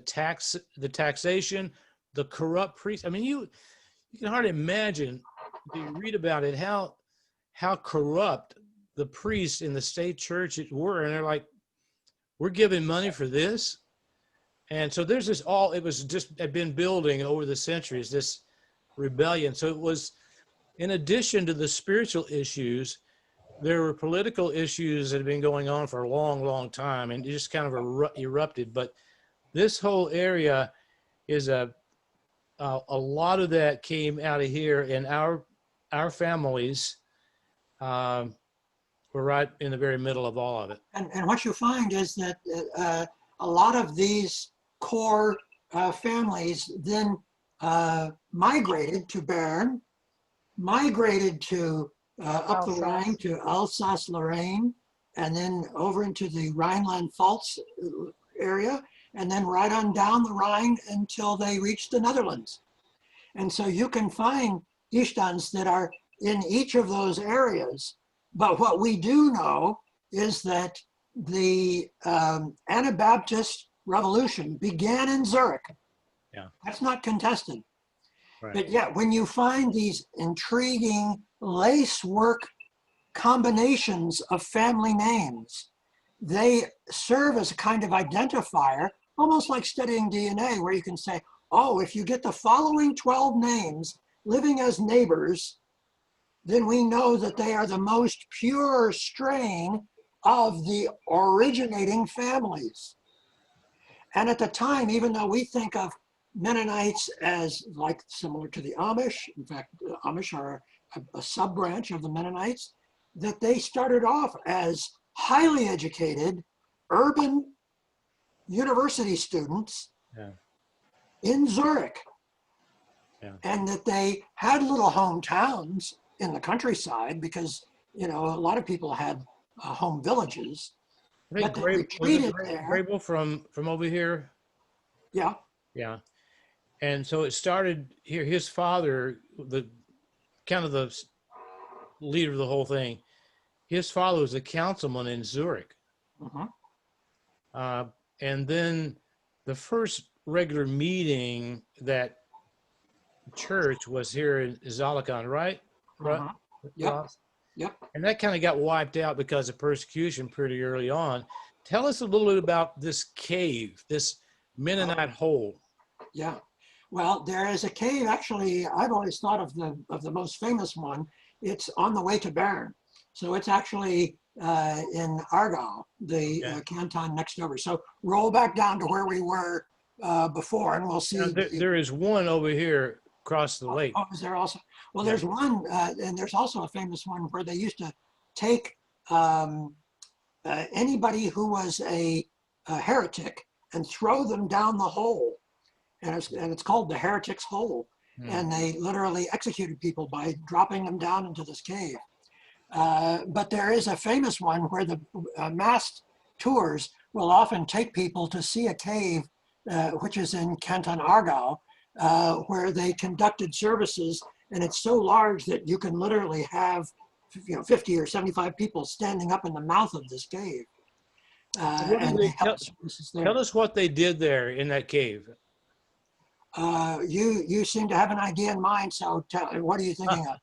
taxation, the corrupt priests. I mean, you can hardly imagine, if you read about it, how corrupt the priests in the state church were, and they're like, we're giving money for this. And so there's this had been building over the centuries, this rebellion. So it was, in addition to the spiritual issues, there were political issues that had been going on for a long, long time, and it just kind of erupted. But this whole area is a lot of that came out of here, and our families were right in the very middle of all of it. And what you find is that a lot of these core families then migrated to Bern, migrated to up the Rhine to Alsace-Lorraine, and then over into the Rhineland-Pfalz area, and then right on down the Rhine until they reach the Netherlands. And so you can find Hiestands that are in each of those areas. But what we do know is that the Anabaptist revolution began in Zurich. Yeah. That's not contested. Right. But yet, when you find these intriguing lacework combinations of family names, they serve as a kind of identifier, almost like studying DNA, where you can say, oh, if you get the following 12 names living as neighbors, then we know that they are the most pure strain of the originating families. And at the time, even though we think of Mennonites as like similar to the Amish, in fact, the Amish are a sub-branch of the Mennonites, that they started off as highly educated, urban university students in Zurich. Yeah. And that they had little hometowns in the countryside because, you know, a lot of people had home villages. I think But they retreated there. Grable from over here. Yeah. Yeah. And so it started here. His father, the leader of the whole thing, his father was a councilman in Zurich. Uh-huh. And then the first regular meeting that church was here in Zollikon, right? Uh-huh. Yep. Ross? Yep. And that kind of got wiped out because of persecution pretty early on. Tell us a little bit about this cave, this Mennonite hole. Yeah. Well, there is a cave. Actually, I've always thought of the most famous one. It's on the way to Bern. So it's actually in Aargau, the canton next over. So roll back down to where we were before, and we'll see. Now, there is one over here across the lake. Oh, is there also? Well, there's one, and there's also a famous one where they used to take anybody who was a heretic and throw them down the hole. And it's called the Heretic's Hole. And they literally executed people by dropping them down into this cave. But there is a famous one where the mast tours will often take people to see a cave, which is in Canton Aargau, where they conducted services, and it's so large that you can literally have 50 or 75 people standing up in the mouth of this cave. What did And they they held services there. tell us what they did there in that cave? You seem to have an idea in mind, so what are you thinking of?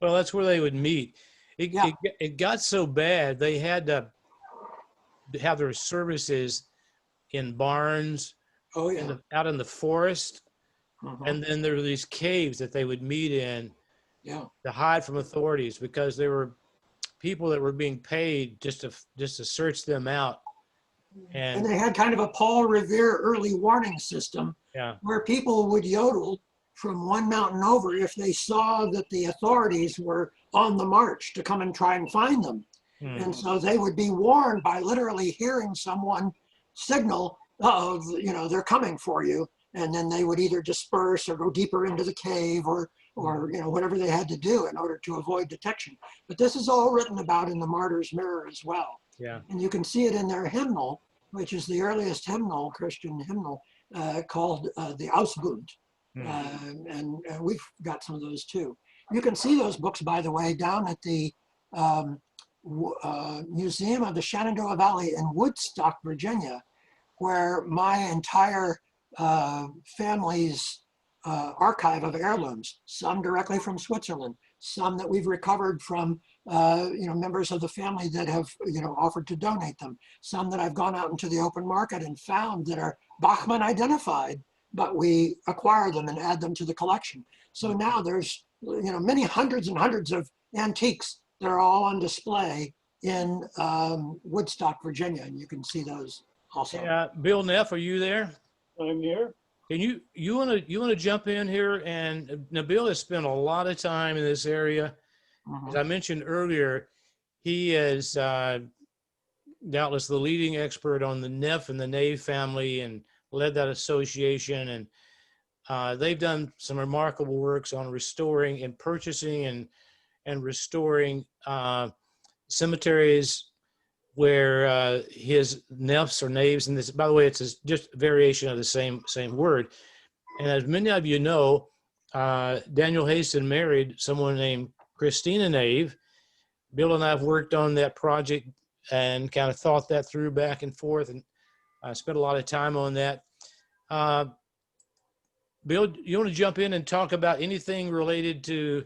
Well, that's where they would meet. Yeah. It got so bad they had to have their services in barns, Oh, yeah. out in the forest, Mhm. and then there were these caves that they would meet in Yeah. to hide from authorities, because there were people that were being paid just to search them out. And And they had kind of a Paul Revere early warning system yeah, where people would yodel from one mountain over if they saw that the authorities were on the march to come and try and find them. And so they would be warned by literally hearing someone signal, oh, they're coming for you. And then they would either disperse or go deeper into the cave or whatever they had to do in order to avoid detection. But this is all written about in the Martyr's Mirror as well. yeah. And you can see it in their hymnal, which is the earliest hymnal, Christian hymnal, called the Ausbund. And we've got some of those too. You can see those books, by the way, down at the Museum of the Shenandoah Valley in Woodstock, Virginia, where my entire family's archive of heirlooms, some directly from Switzerland, some that we've recovered from members of the family that have offered to donate them, some that I've gone out into the open market and found that are Baughman identified, but we acquire them and add them to the collection. So now there's many hundreds and hundreds of antiques that are all on display in Woodstock, Virginia, and you can see those also. Yeah, Bill Neff, are you there? I'm here. Can you want to jump in here? And now Bill has spent a lot of time in this area. As I mentioned earlier, he is doubtless the leading expert on the Neff and the Knave family, and led that association. And they've done some remarkable works on restoring and purchasing and restoring cemeteries where his Neffs or Knaves, and this, by the way, it's just a variation of the same word. And as many of you know, Daniel Haston married someone named Christina Knave. Bill and I have worked on that project and kind of thought that through back and forth, and I spent a lot of time on that. Bill, you want to jump in and talk about anything related to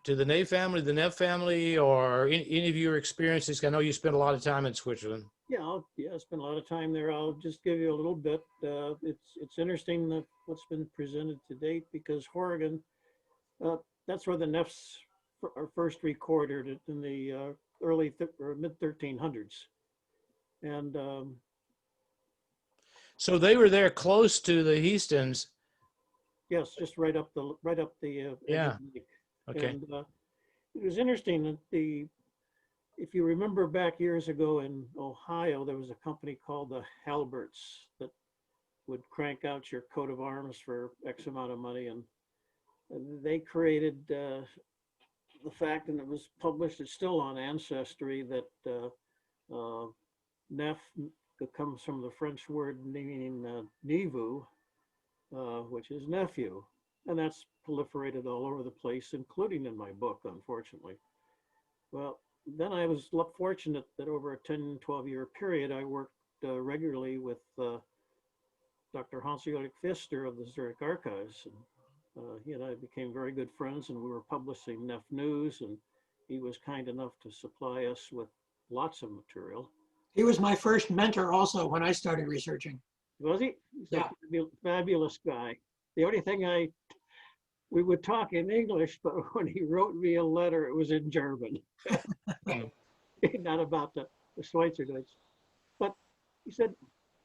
the Knave family, the Neff family, or any of your experiences? I know you spent a lot of time in Switzerland. Yeah, I spent a lot of time there. I'll just give you a little bit. It's interesting that what's been presented to date, because Horrigan, that's where the Neffs are first recorded in the early or mid 1300s, and so they were there close to the Hiestands. yes, just right up the edge Yeah. of the lake. Okay. And it was interesting that if you remember back years ago in Ohio, there was a company called the Halberts that would crank out your coat of arms for X amount of money, and they created the fact, and it was published, it's still on Ancestry, that Neff comes from the French word meaning neveu, which is nephew, and that's proliferated all over the place, including in my book, unfortunately. Well, then I was fortunate that over a 10, 12-year period, I worked regularly with Dr. Henrich Hiestand of the Zurich Archives. And he and I became very good friends, and we were publishing Neff News, and he was kind enough to supply us with lots of material. He was my first mentor also when I started researching. Was he? He's Yeah. a fabulous guy. The only thing we would talk in English, but when he wrote me a letter, it was in German. Not about the Schweizerdeutsch. But he said,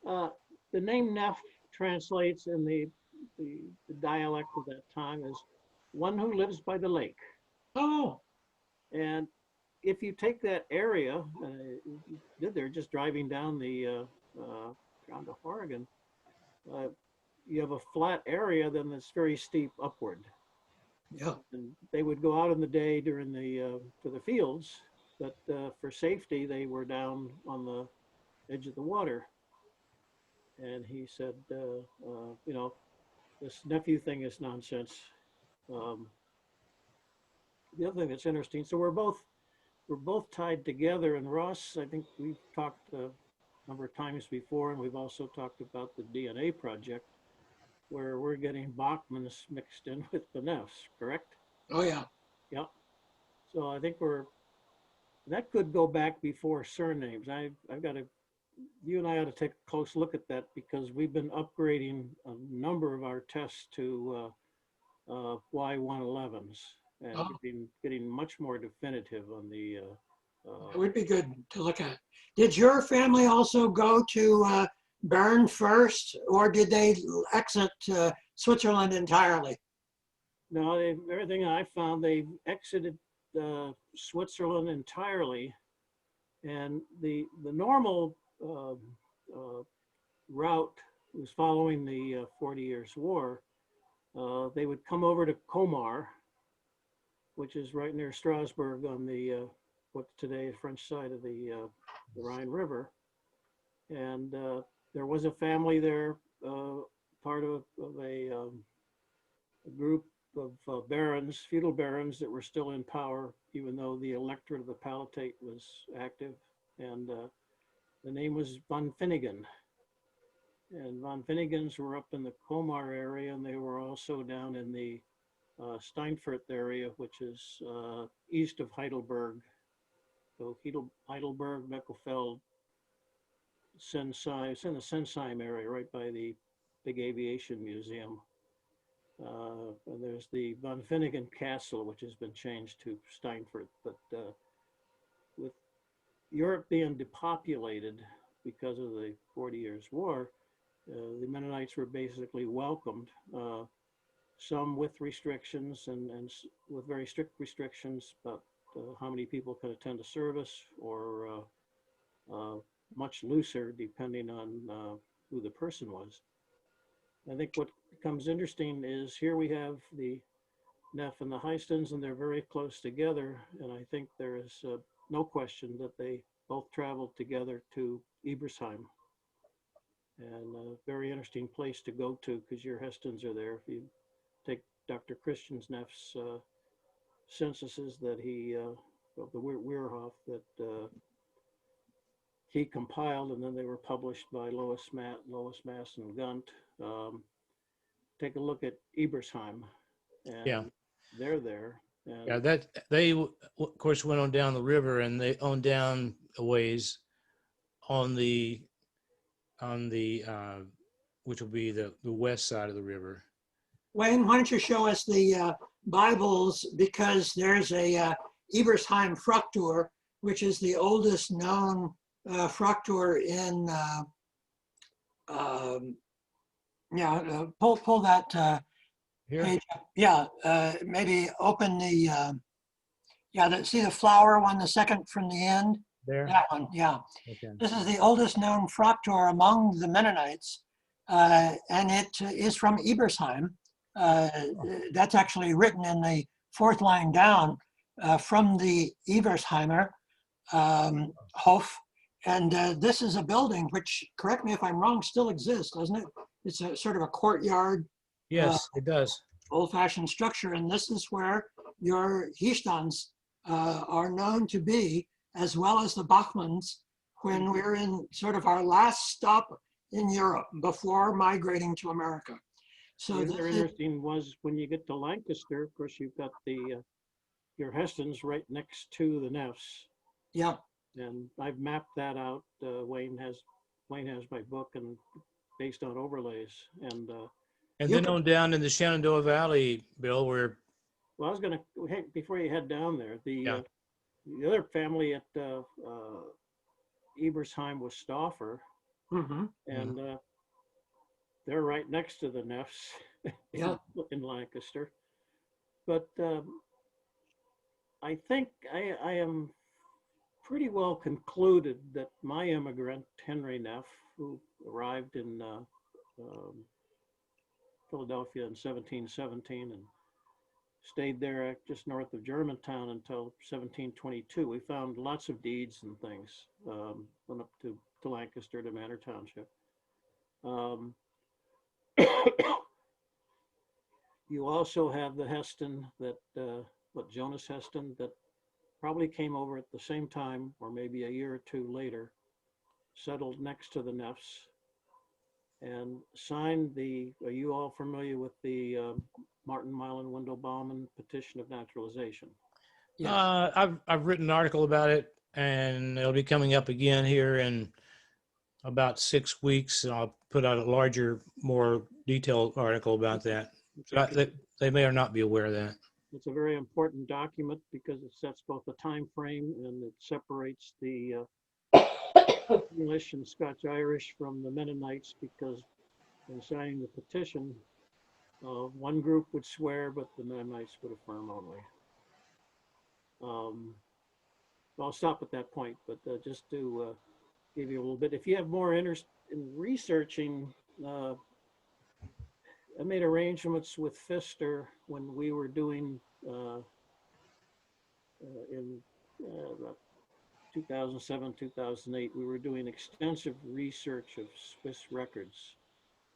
the name Neff translates in the dialect of that time as one who lives by the lake. Oh, And if you take that area, they're just driving down down to Oregon, you have a flat area, then it's very steep upward. yeah. And they would go out in the day during to the fields, but for safety, they were down on edge of the water. And he said, you know, this nephew thing is nonsense. The other thing that's interesting, so we're both tied together, and Ross, I think we've talked a number of times before, and we've also talked about the DNA project, where we're getting Baughmans mixed in with the Neffs, correct? Oh, yeah. Yeah. So I think that could go back before surnames. I've got to, you and I ought to take a close look at that, because we've been upgrading a number of our tests to Y111s and Oh. getting much more definitive on the. It would be good to look at. Did your family also go to Bern first, or did they exit Switzerland entirely? No, everything I found, they exited Switzerland entirely, and the normal route was following the 40 Years' War. They would come over to Colmar, which is right near Strasbourg on the what's today French side of the Rhine River, and there was a family there, part of a group of barons, feudal barons that were still in power, even though the electorate of the Palatate was active, and the name was von Finnegan. And von Finnegans were up in the Colmar area, and they were also down in the Steinfurt area, which is east of Heidelberg. So Heidelberg, Meckelfeld, Sensheim, it's in the Sensheim area, right by the big aviation museum. And there's the von Finnegan Castle, which has been changed to Steinfurt. But with Europe being depopulated because of the 40 Years' War, the Mennonites were basically welcomed, some with restrictions and with very strict restrictions about how many people could attend a service, or much looser depending on who the person was. I think what becomes interesting is here we have the Neff and the Hiestands, and they're very close together. And I think there is no question that they both traveled together to Ibersheim. And a very interesting place to go to, because your Hiestands are there. If you take Dr. Christian Neff's censuses that he, of the Weerhoff, that he compiled, and then they were published by Lois Mass and Gunt. Take a look at Ibersheim, and Yeah. they're there. And Yeah, that they of course went on down the river, and they on down a ways on the which will be the west side of the river. Wayne, why don't you show us the Bibles, because there's a Ibersheim Fructur, which is the oldest known Fructur in, pull that Here, page up. Yeah, maybe open the, see the flower one, the second from the end? there. That one, yeah. Okay. This is the oldest known Fructur among the Mennonites, and it is from Ibersheim. That's actually written in the fourth line down from the Ibersheimer Hof. And this is a building which, correct me if I'm wrong, still exists, doesn't it? It's a sort of a courtyard, Yes, it does. old-fashioned structure. And this is where your Hiestands are known to be, as well as the Baughmans, when we're in sort of our last stop in Europe before migrating to America. So the other interesting was when you get to Lancaster, of course, you've got the your Hiestands right next to the Neffs. yeah, And I've mapped that out. Wayne has my book, and based on overlays. And And You then can- on down in the Shenandoah Valley, Bill, where well, I was gonna, hey, before you head down there, Yeah. The other family at Ibersheim was Stauffer, mhm, and they're right next to the Neffs yeah, in Lancaster. But I think I am pretty well concluded that my immigrant, Henry Neff, who arrived in Philadelphia in 1717 and stayed there just north of Germantown until 1722. We found lots of deeds and things. Went up to to Lancaster to Manor Township. You also have the Heston that, Jonas Heston, that probably came over at the same time, or maybe a year or two later, settled next to the Neffs, and signed the, are you all familiar with the Martin Milan Wendell Baughman petition of naturalization? Yes. I've written an article about it, and it'll be coming up again here in about 6 weeks. And I'll put out a larger, more detailed article about that. They may or not be aware of that. It's a very important document because it sets both the time frame and it separates the English and Scotch-Irish from the Mennonites, because in signing the petition, one group would swear, but the Mennonites would affirm only. I'll stop at that point, but just to give you a little bit. If you have more interest in researching, I made arrangements with Pfister when we were doing in about 2007, 2008, we were doing extensive research of Swiss records.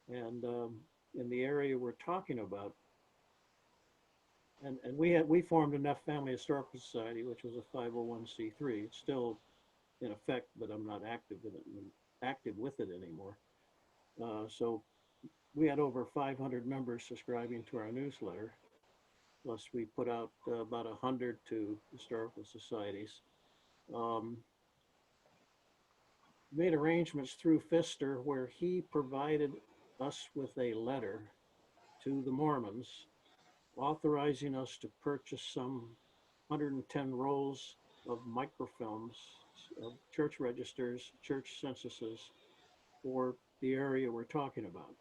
And in the area we're talking about, and we formed a Neff Family Historical Society, which was a 501c3. It's still in effect, but I'm not active with it anymore. So we had over 500 members subscribing to our newsletter. Plus we put out about 100 to historical societies. Made arrangements through Pfister where he provided us with a letter to the Mormons authorizing us to purchase some 110 rolls of microfilms of church registers, church censuses for the area we're talking about.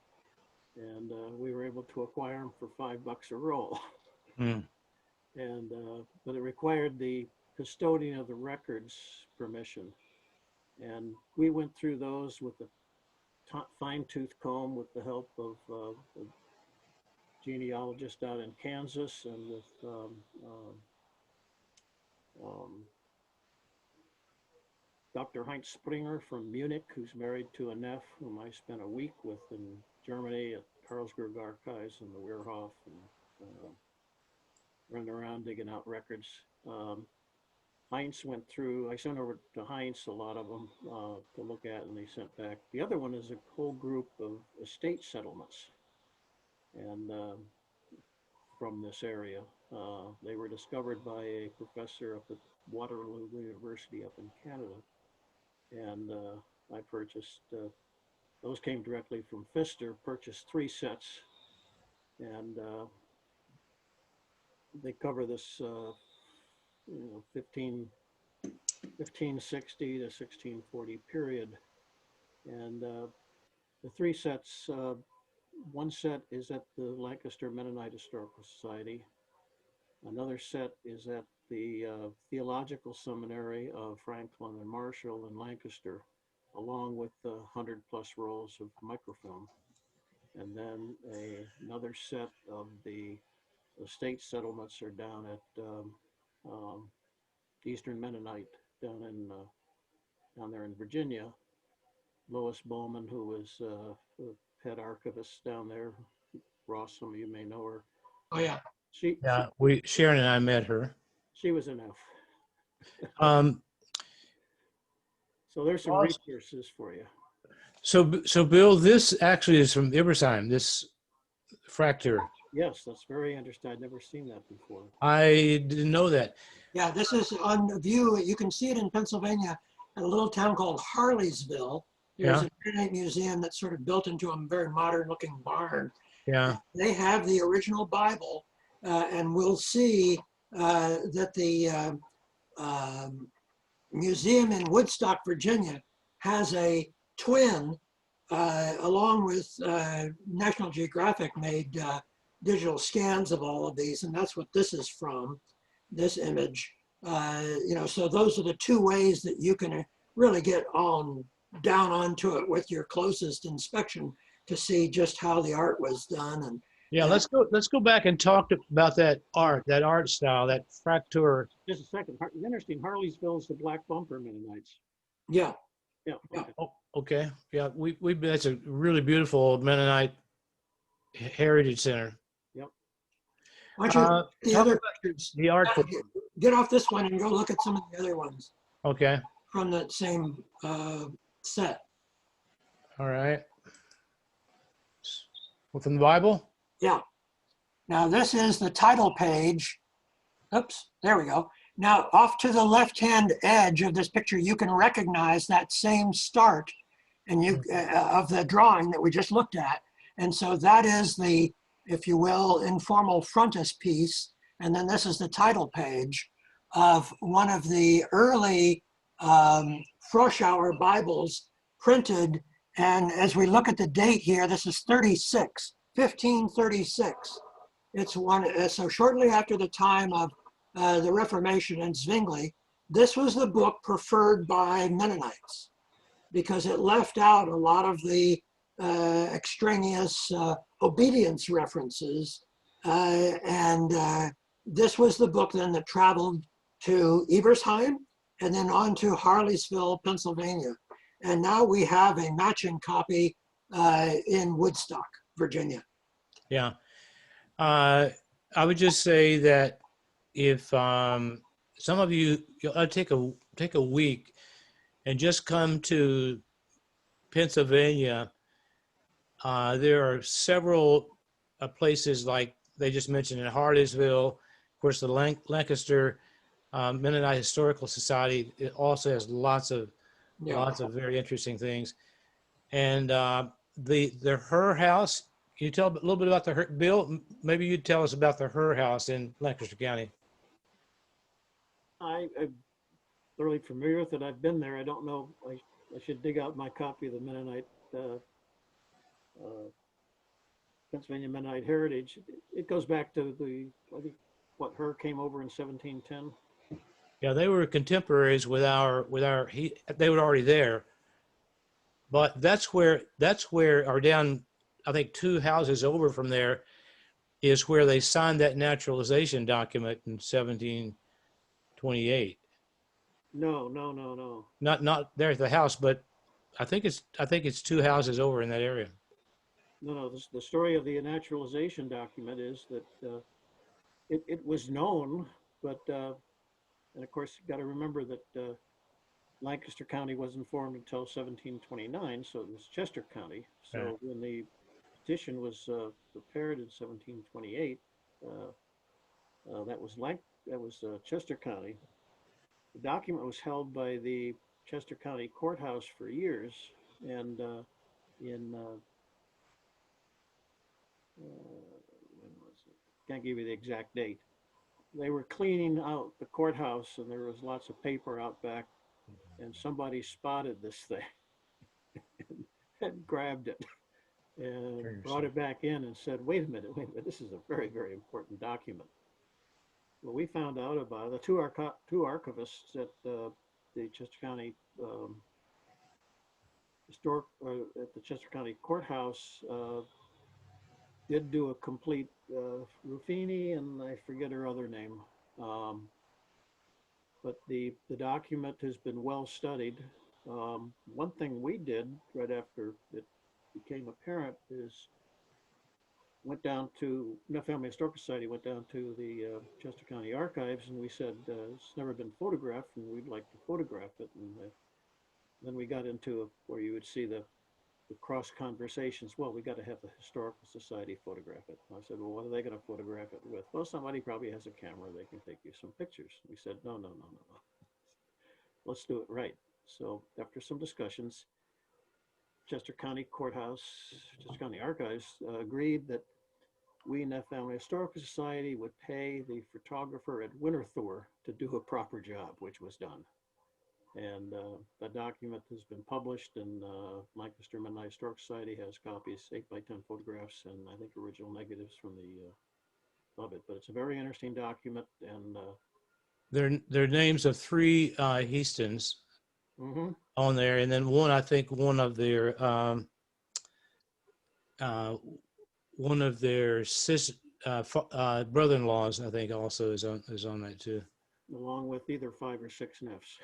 And we were able to acquire them for $5 a roll. Mm. And but it required the custodian of the records permission. And we went through those with a fine-tooth comb with the help of a genealogist out in Kansas, and with Dr. Heinz Springer from Munich, who's married to a Neff, whom I spent a week with in Germany at Karlsruhe Archives and the Wehrhof, and running around digging out records. Heinz went through, I sent over to Heinz a lot of them to look at, and they sent back. The other one is a whole group of estate settlements, and from this area. They were discovered by a professor up at Waterloo University up in Canada. And I purchased, those came directly from Pfister, purchased 3 sets. And they cover this 1560 to 1640 period. And the 3 sets, one set is at the Lancaster Mennonite Historical Society. Another set is at the Theological Seminary of Franklin and Marshall in Lancaster, along with 100+ rolls of microfilm. And then another set of the estate settlements are down at Eastern Mennonite down there in Virginia. Lois Baughman, who was the head archivist down there, Ross, some of you may know her. Oh, yeah. Sharon and I met her. She was an F. So there's some Awesome. resources for you. So Bill, this actually is from Ibersheim, this fracture. Yes, that's very interesting. I'd never seen that before. I didn't know that. Yeah, this is on view. You can see it in Pennsylvania at a little town called Harleysville. There's a Mennonite museum that's sort of built into a very modern looking barn. Yeah. They have the original Bible, and we'll see that the museum in Woodstock, Virginia has a twin, along with National Geographic made digital scans of all of these, and that's what this is from, this image. So those are the 2 ways that you can really get down onto it with your closest inspection to see just how the art was done. And yeah, let's go back and talk about that art style, that fracture. Just a second. Interesting. Harleysville is the Black Bumper Mennonites. yeah, Yeah. Yeah. Oh, okay. Yeah, that's a really beautiful Mennonite heritage center. Why don't you the Talk other about pictures? the art. Get off this one and go look at some of the other ones Okay. from that same set. All right. Well, from the Bible? Yeah. Now this is the title page. Oops, there we go. Now off to the left-hand edge of this picture, you can recognize that same start and you of the drawing that we just looked at. And so that is the, if you will, informal frontispiece. And then this is the title page of one of the early Froschauer Bibles printed. And as we look at the date here, this is 1536. It's one, so shortly after the time of the Reformation in Zwingli, this was the book preferred by Mennonites because it left out a lot of the extraneous obedience references. This was the book then that traveled to Ibersheim and then on to Harleysville, Pennsylvania. And now we have a matching copy in Woodstock, Virginia. Yeah. I would just say that if some of you, take a week and just come to Pennsylvania, there are several places like they just mentioned in Harleysville. Of course, the Lancaster Mennonite Historical Society, it also has lots of very interesting things. And the Her House. Can you tell a little bit about the Bill? Maybe you'd tell us about the Her House in Lancaster County. I'm thoroughly familiar with it. I've been there. I don't know. I should dig out my copy of the Mennonite Pennsylvania Mennonite Heritage. It goes back to I think what Her came over in 1710. Yeah, they were contemporaries with they were already there. But that's where or down, I think 2 houses over from there is where they signed that naturalization document in 1728. No. Not there at the house, but I think it's 2 houses over in that area. No. The story of the naturalization document is that it was known, but and of course you got to remember that Lancaster County wasn't formed until 1729, so it was Chester County. So Yeah. when the petition was prepared in 1728, that was Chester County. The document was held by the Chester County Courthouse for years, and when was it? Can't give you the exact date. They were cleaning out the courthouse, and there was lots of paper out back, and somebody spotted this thing and grabbed it and brought it back in and said, wait a minute, this is a very, very important document. Well, we found out about it. The two archivists at the Chester County at the Chester County Courthouse did do a complete Ruffini, and I forget her other name. But the document has been well studied. One thing we did right after it became apparent is went down to Neff Family Historical Society, went down to the Chester County Archives, and we said it's never been photographed, and we'd like to photograph it. And then we got into where you would see the cross conversations. Well, we got to have the Historical Society photograph it. And I said, well, what are they going to photograph it with? Well, somebody probably has a camera. They can take you some pictures. We said, no. Let's do it right. So after some discussions, Chester County Courthouse, Chester County Archives agreed that we, Neff Family Historical Society, would pay the photographer at Winterthur to do a proper job, which was done. And the document has been published, and Lancaster Mennonite Historical Society has copies, 8x10 photographs, and I think original negatives from the of it. But it's a very interesting document, and There are names of 3 Hiestands on there, and then one of their brother-in-laws, I think, also is on that too. along with either 5 or 6 Neffs.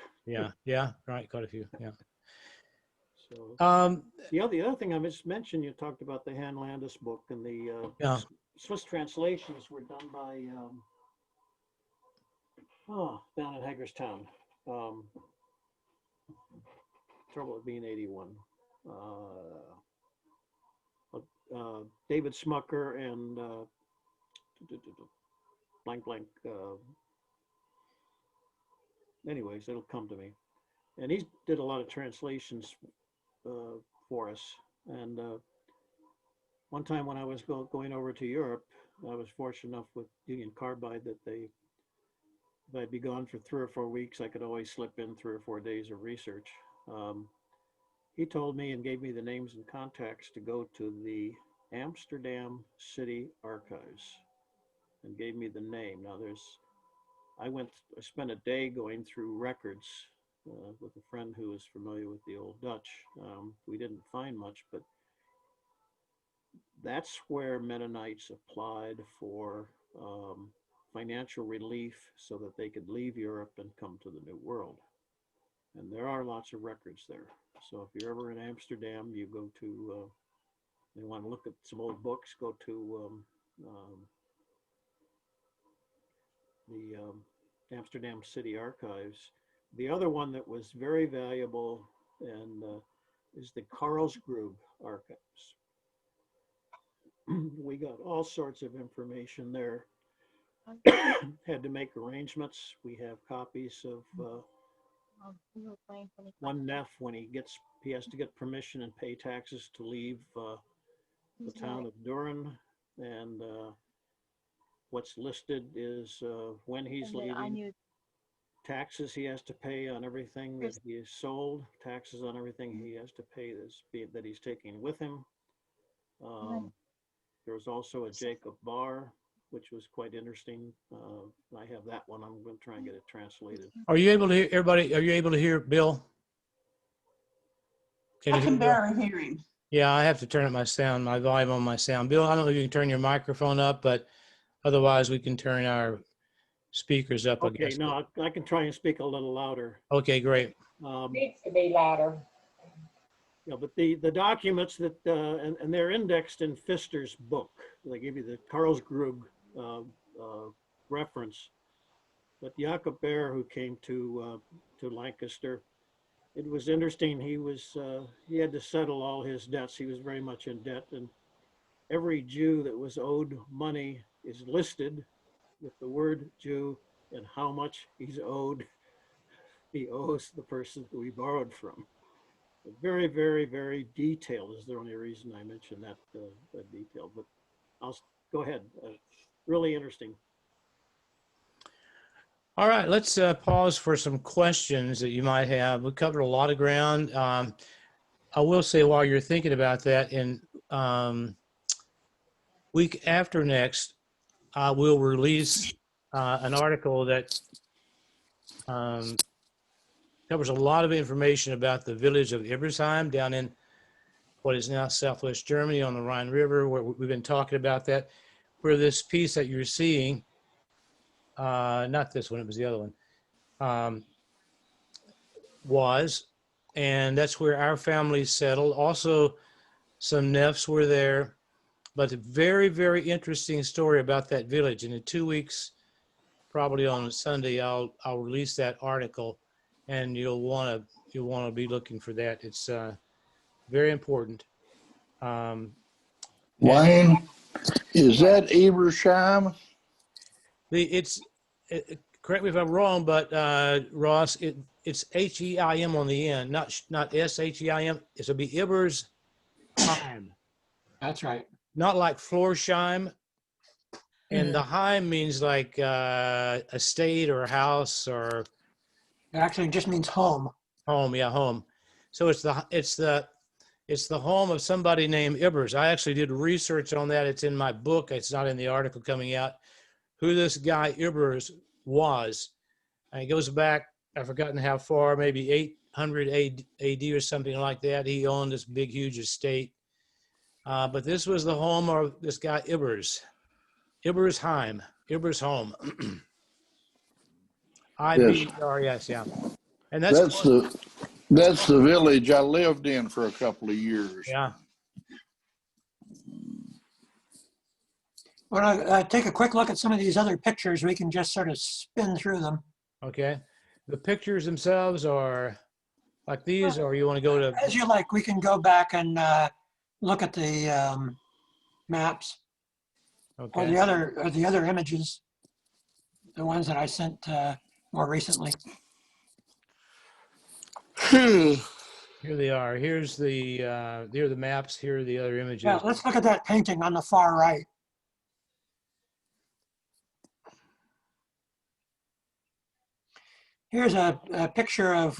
Yeah, right, quite a few. Yeah. So Um, the other thing I just mentioned, you talked about the Han Landis book, and the yeah. Swiss translations were done by down in Hagerstown. Trouble with being 81. David Smucker and blank. Anyways, it'll come to me. And he did a lot of translations for us. And one time when I was going over to Europe, I was fortunate enough with Union Carbide that if I'd be gone for 3 or 4 weeks, I could always slip in 3 or 4 days of research. He told me and gave me the names and contacts to go to the Amsterdam City Archives and gave me the name. Now I spent a day going through records with a friend who was familiar with the Old Dutch. We didn't find much, but that's where Mennonites applied for financial relief so that they could leave Europe and come to the New World. And there are lots of records there. So if you're ever in Amsterdam, you go to, you want to look at some old books, go to the Amsterdam City Archives. The other one that was very valuable and is the Karlsgrube Archives. We got all sorts of information there. Had to make arrangements. We have copies of one Neff when he has to get permission and pay taxes to leave the town of Durin, and what's listed is when he's leaving, taxes he has to pay on everything that he has sold, taxes on everything he has to pay that he's taking with him. There was also a Jacob Bar, which was quite interesting. I have that one. I'm going to try and get it translated. Are you able to hear everybody? Are you able to hear Bill? I you can hear Bill? barely hear him. Yeah, I have to turn up my volume on my sound. Bill, I don't know if you can turn your microphone up, but otherwise we can turn our speakers up. Okay, no, I can try and speak a little louder. Okay, great. Needs to be louder. Yeah, but the documents that, and they're indexed in Pfister's book. They give you the Karlsgrube reference. But Jacob Behr, who came to Lancaster, it was interesting. He had to settle all his debts. He was very much in debt, and every Jew that was owed money is listed with the word Jew and how much he owes the person who he borrowed from. Very, very, very detailed is the only reason I mentioned that detail, but I'll go ahead. Really interesting. All right, let's pause for some questions that you might have. We covered a lot of ground. I will say while you're thinking about that, in week after next, I will release an article that covers a lot of information about the village of Ibersheim down in what is now Southwest Germany on the Rhine River, where we've been talking about that, where this piece that you're seeing, not this one, it was the other one, was, and that's where our family settled. Also, some Neffs were there, but a very, very interesting story about that village. And in 2 weeks, probably on Sunday, I'll release that article, and you'll want to be looking for that. It's very important. Wayne, is that Ibersheim? Correct me if I'm wrong, but Ross, it's H-E-I-M on the end, not S-H-E-I-M. It'll be Ibersheim. That's right. Not like Florsheim. And the Heim means like estate or house or. It actually just means home. Home, yeah, home. So it's the home of somebody named Ibers. I actually did research on that. It's in my book. It's not in the article coming out. Who this guy Ibers was. And it goes back, I've forgotten how far, maybe 800 AD or something like that. He owned this big, huge estate. But this was the home of this guy Ibers. Ibersheim. Ibers home. I-B-E-R-S, yeah. And that's That's the village I lived in for a couple of years. Yeah. Want to take a quick look at some of these other pictures? We can just sort of spin through them. Okay. The pictures themselves are like these, or you want to go to? As you like, we can go back and look at the maps or Okay. the other images, the ones that I sent more recently. Here they are. Here's the here are the maps. Here are the other images. Yeah, let's look at that painting on the far right. Here's a picture of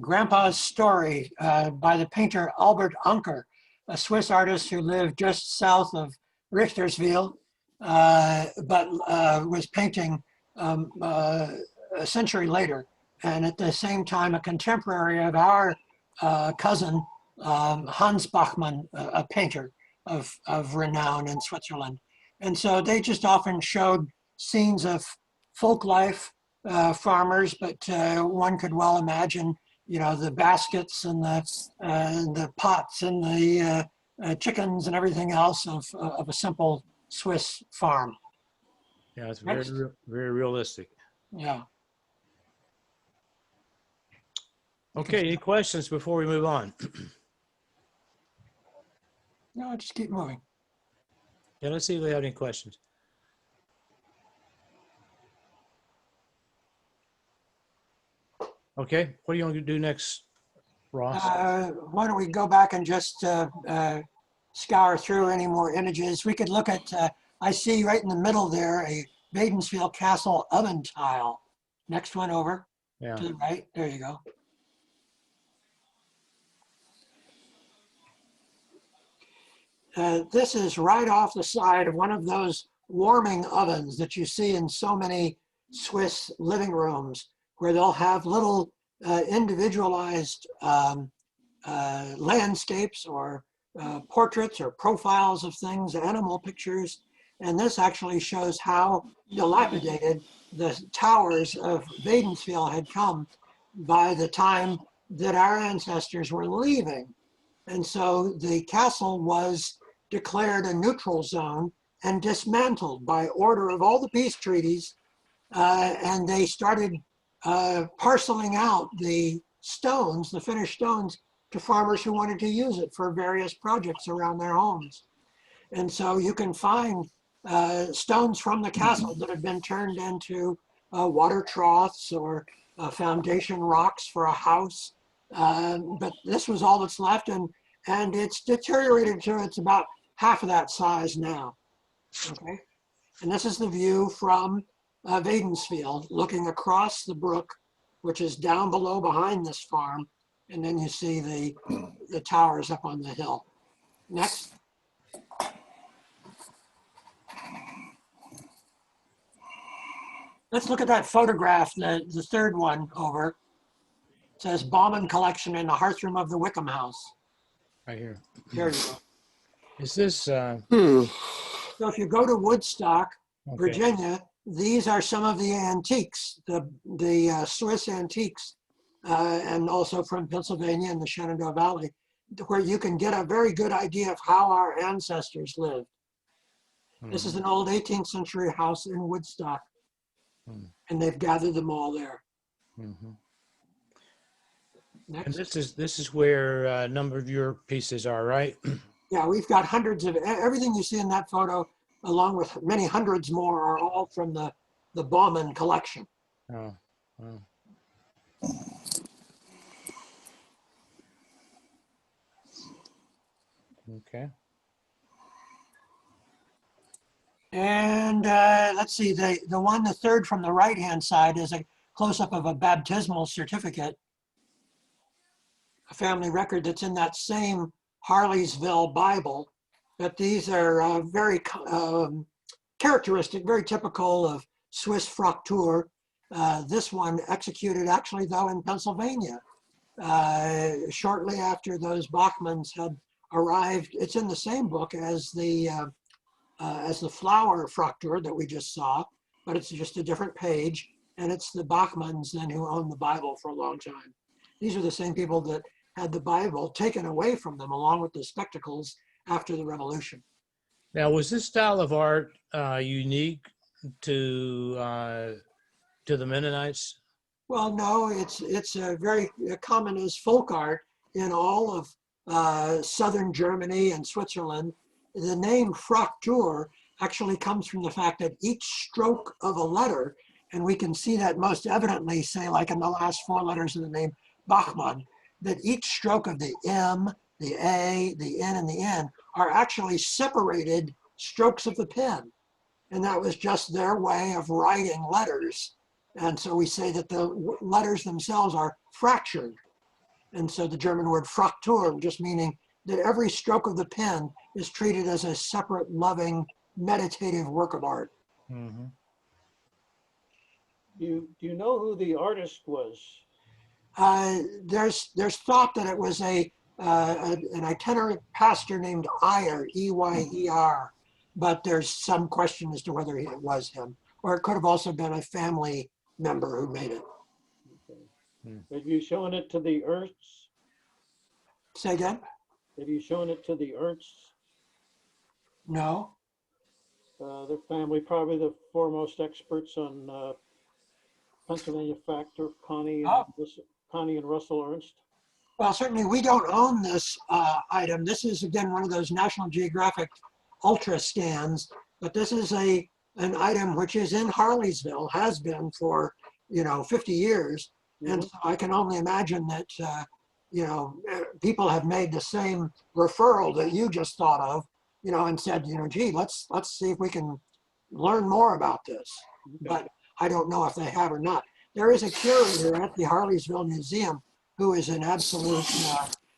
Grandpa's Story by the painter Albert Anker, a Swiss artist who lived just south of Richtersville, but was painting a century later. And at the same time, a contemporary of our cousin, Hans Baughman, a painter of renown in Switzerland. And so they just often showed scenes of folk life, farmers, but one could well imagine, you know, the baskets and the pots and the chickens and everything else of a simple Swiss farm. Yeah, it's very, very realistic. Yeah. Okay, any questions before we move on? No, just keep moving. Yeah, let's see if we have any questions. Okay, what do you want to do next, Ross? Why don't we go back and just scour through any more images? We could look at, I see right in the middle there, a Maidensville Castle oven tile. Next one over Yeah. to the right. There you go. This is right off the side of one of those warming ovens that you see in so many Swiss living rooms, where they'll have little individualized landscapes or portraits or profiles of things, animal pictures. And this actually shows how dilapidated the towers of Maidensville had come by the time that our ancestors were leaving. And so the castle was declared a neutral zone and dismantled by order of all the peace treaties. And they started parceling out the stones, the finished stones, to farmers who wanted to use it for various projects around their homes. And so you can find stones from the castle that have been turned into water troughs or foundation rocks for a house. But this was all that's left, and it's deteriorated to it's about half of that size now. Okay, and this is the view from Maidensville, looking across the brook, which is down below behind this farm, and then you see the towers up on the hill. Next. Let's look at that photograph, the third one over. It says Baughman collection in the hearthroom of the Wickham House. Right here. There you go. Is this? So if you go to Woodstock, Okay. Virginia, these are some of the antiques, the Swiss antiques, and also from Pennsylvania and the Shenandoah Valley, where you can get a very good idea of how our ancestors lived. This is an old 18th century house in Woodstock, and they've gathered them all there. Mm-hmm. Next. And this is where a number of your pieces are, right? Yeah, we've got hundreds of, everything you see in that photo, along with many hundreds more, are all from the Baughman collection. Oh, wow. Okay. And let's see, the third from the right-hand side is a close-up of a baptismal certificate, a family record that's in that same Harleysville Bible. But these are very characteristic, very typical of Swiss Fraktur. This one executed actually though in Pennsylvania, shortly after those Baughmans had arrived. It's in the same book as the flower Fraktur that we just saw, but it's just a different page. And it's the Baughmans then who owned the Bible for a long time. These are the same people that had the Bible taken away from them along with the spectacles after the revolution. Now, was this style of art unique to the Mennonites? Well, no, it's very common as folk art in all of southern Germany and Switzerland. The name Fraktur actually comes from the fact that each stroke of a letter, and we can see that most evidently, say, like in the last 4 letters of the name Baughman, that each stroke of the M, the A, the N, and the N are actually separated strokes of the pen. And that was just their way of writing letters. And so we say that the letters themselves are fractured. And so the German word Fraktur, just meaning that every stroke of the pen is treated as a separate, loving, meditative work of art. Mm-hmm. Do you know who the artist was? There's thought that it was an itinerant pastor named Eyer, E-Y-E-R, but there's some question as to whether it was him, or it could have also been a family member who made it. Okay. Have you shown it to the Ernsts? Say again? Have you shown it to the Ernsts? No. Their family, probably the foremost experts on Pennsylvania factor, Connie and Russell Ernst. Well, certainly we don't own this item. This is, again, one of those National Geographic Ultra scans, but this is an item which is in Harleysville, has been for, 50 years. Mm-hmm. And so I can only imagine that, people have made the same referral that you just thought of, and said, gee, let's see if we can learn more about this. Okay. But I don't know if they have or not. There is a curator at the Harleysville Museum who is an absolute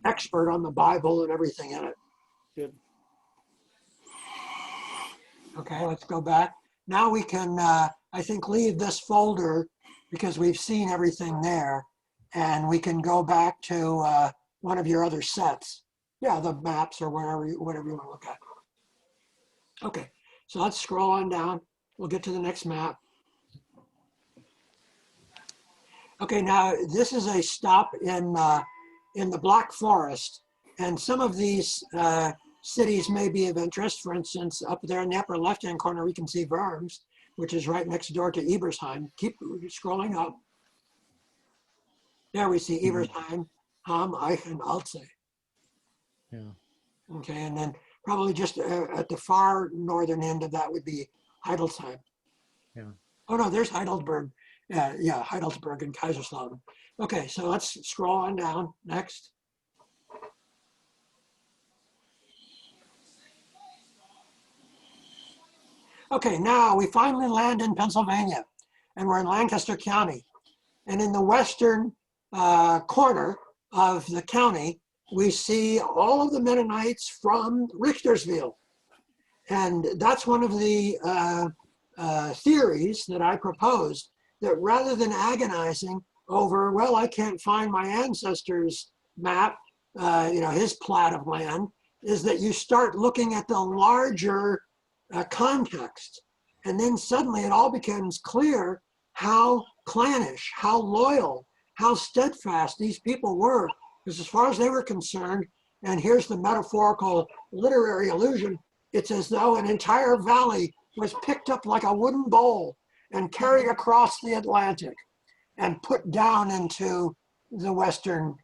expert on the Bible and everything in it. Good. Okay, let's go back. Now we can, I think, leave this folder because we've seen everything there, and we can go back to one of your other sets. Yeah, the maps or whatever you want to look at. Okay, so let's scroll on down. We'll get to the next map. Okay, now this is a stop in the Black Forest, and some of these cities may be of interest. For instance, up there in the upper left-hand corner, we can see Worms, which is right next door to Ibersheim. Keep scrolling up. There we see Ibersheim, Ham, Eich, and Alzey. Yeah. Okay, and then probably just at the far northern end of that would be Hildesheim. Yeah. Oh no, there's Heidelberg. Yeah, Heidelberg and Kaiserslautern. Okay, so let's scroll on down. Next. Okay, now we finally land in Pennsylvania, and we're in Lancaster County. And in the western corner of the county, we see all of the Mennonites from Richtersville. And that's one of the theories that I proposed, that rather than agonizing over, well, I can't find my ancestors' map, his plat of land, is that you start looking at the larger context. And then suddenly it all becomes clear how clannish, how loyal, how steadfast these people were. Because as far as they were concerned, and here's the metaphorical literary allusion, it's as though an entire valley was picked up like a wooden bowl and carried across the Atlantic and put down into the western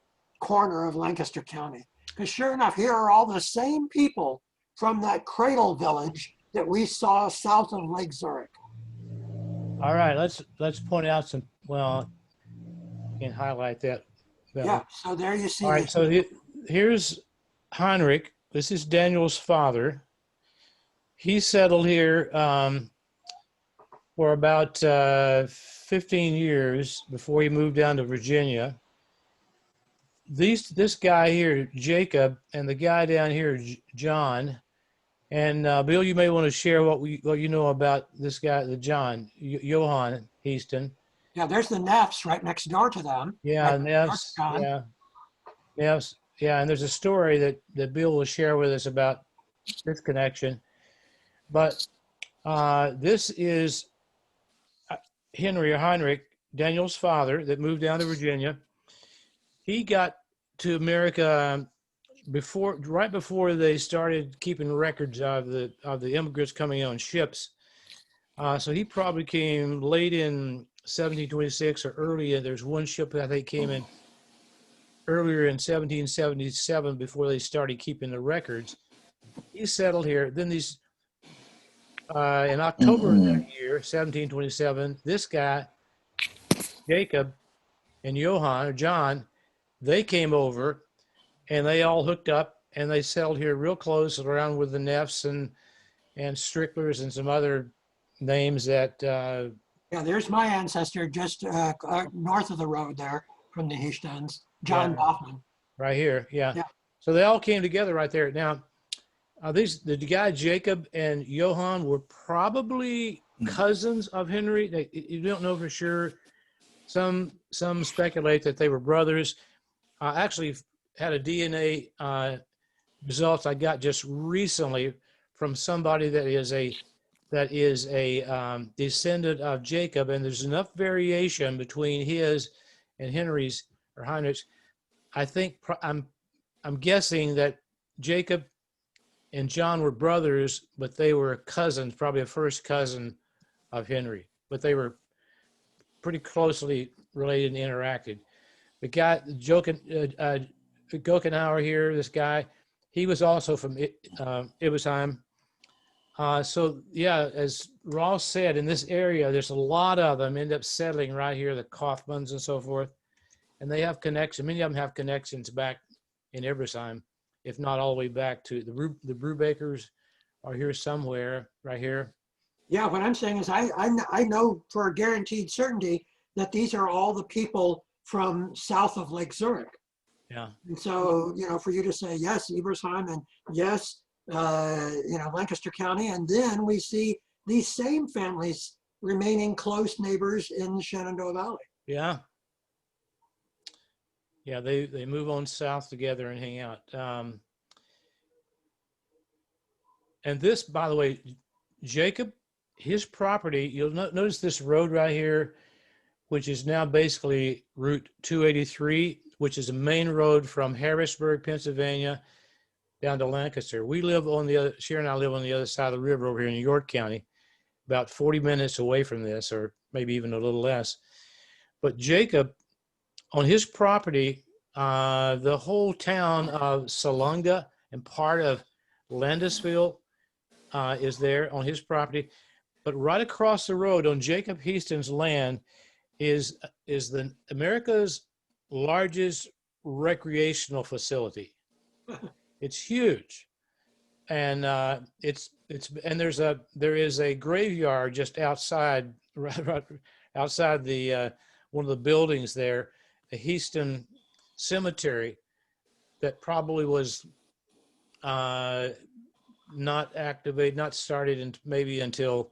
corner of Lancaster County. Because sure enough, here are all the same people from that cradle village that we saw south of Lake Zurich. All right, let's point out some, well, you can highlight that. Yeah, so there you see. All right, so here's Henrich. This is Daniel's father. He settled here for about 15 years before he moved down to Virginia. This guy here, Jacob, and the guy down here, John. And Bill, you may want to share what you know about this guy, the John, Johann Hiestand. Yeah, there's the Neffs right next door to them. Yeah, right Neffs. Yeah, Neffs. Yeah, and there's a story that Bill will share with us about this connection. But this is Henrich, Daniel's father, that moved down to Virginia. he got to America right before they started keeping records of the immigrants coming on ships. So he probably came late in 1726 or early. There's one ship that I think came in earlier in 1777 before they started keeping the records. He settled here. Then these in October of that year, 1727, this guy Jacob and Johann or John, they came over and they all hooked up and they settled here real close around with the Neffs and Stricklers and some other names that Yeah, there's my ancestor just north of the road there from the Hiestands, John Yeah. Baughman. right here. Yeah. Yeah. So they all came together right there. Now, the guy Jacob and Johann were probably cousins of Henry. You don't know for sure. Some speculate that they were brothers. I actually had a DNA results I got just recently from somebody that is a descendant of Jacob, and there's enough variation between his and Henry's or Heinrich's. I think I'm guessing that Jacob and John were brothers, but they were cousins, probably a first cousin of Henry, but they were pretty closely related and interacted. The guy, Gockenhauer here, this guy, he was also from Ibersheim. So yeah, as Ross said, in this area, there's a lot of them end up settling right here, the Kaufmans and so forth. And they have connections. Many of them have connections back in Ibersheim, if not all the way back to the Brubakers are here somewhere, right here. Yeah, what I'm saying is I know for a guaranteed certainty that these are all the people from south of Lake Zurich. Yeah. And so, for you to say, yes, Ibersheim, and yes, Lancaster County, and then we see these same families remaining close neighbors in the Shenandoah Valley. Yeah. Yeah, they move on south together and hang out. And this, by the way, Jacob, his property, you'll notice this road right here, which is now basically Route 283, which is a main road from Harrisburg, Pennsylvania, down to Lancaster. We live on the other, Sharon and I live on the other side of the river over here in York County, about 40 minutes away from this, or maybe even a little less. But Jacob, on his property, the whole town of Salunga and part of Landisville is there on his property. But right across the road on Jacob Hiestand's land is the America's largest recreational facility. It's huge, and there is a graveyard just outside, right outside the one of the buildings there, a Hiestand cemetery that probably was not started maybe until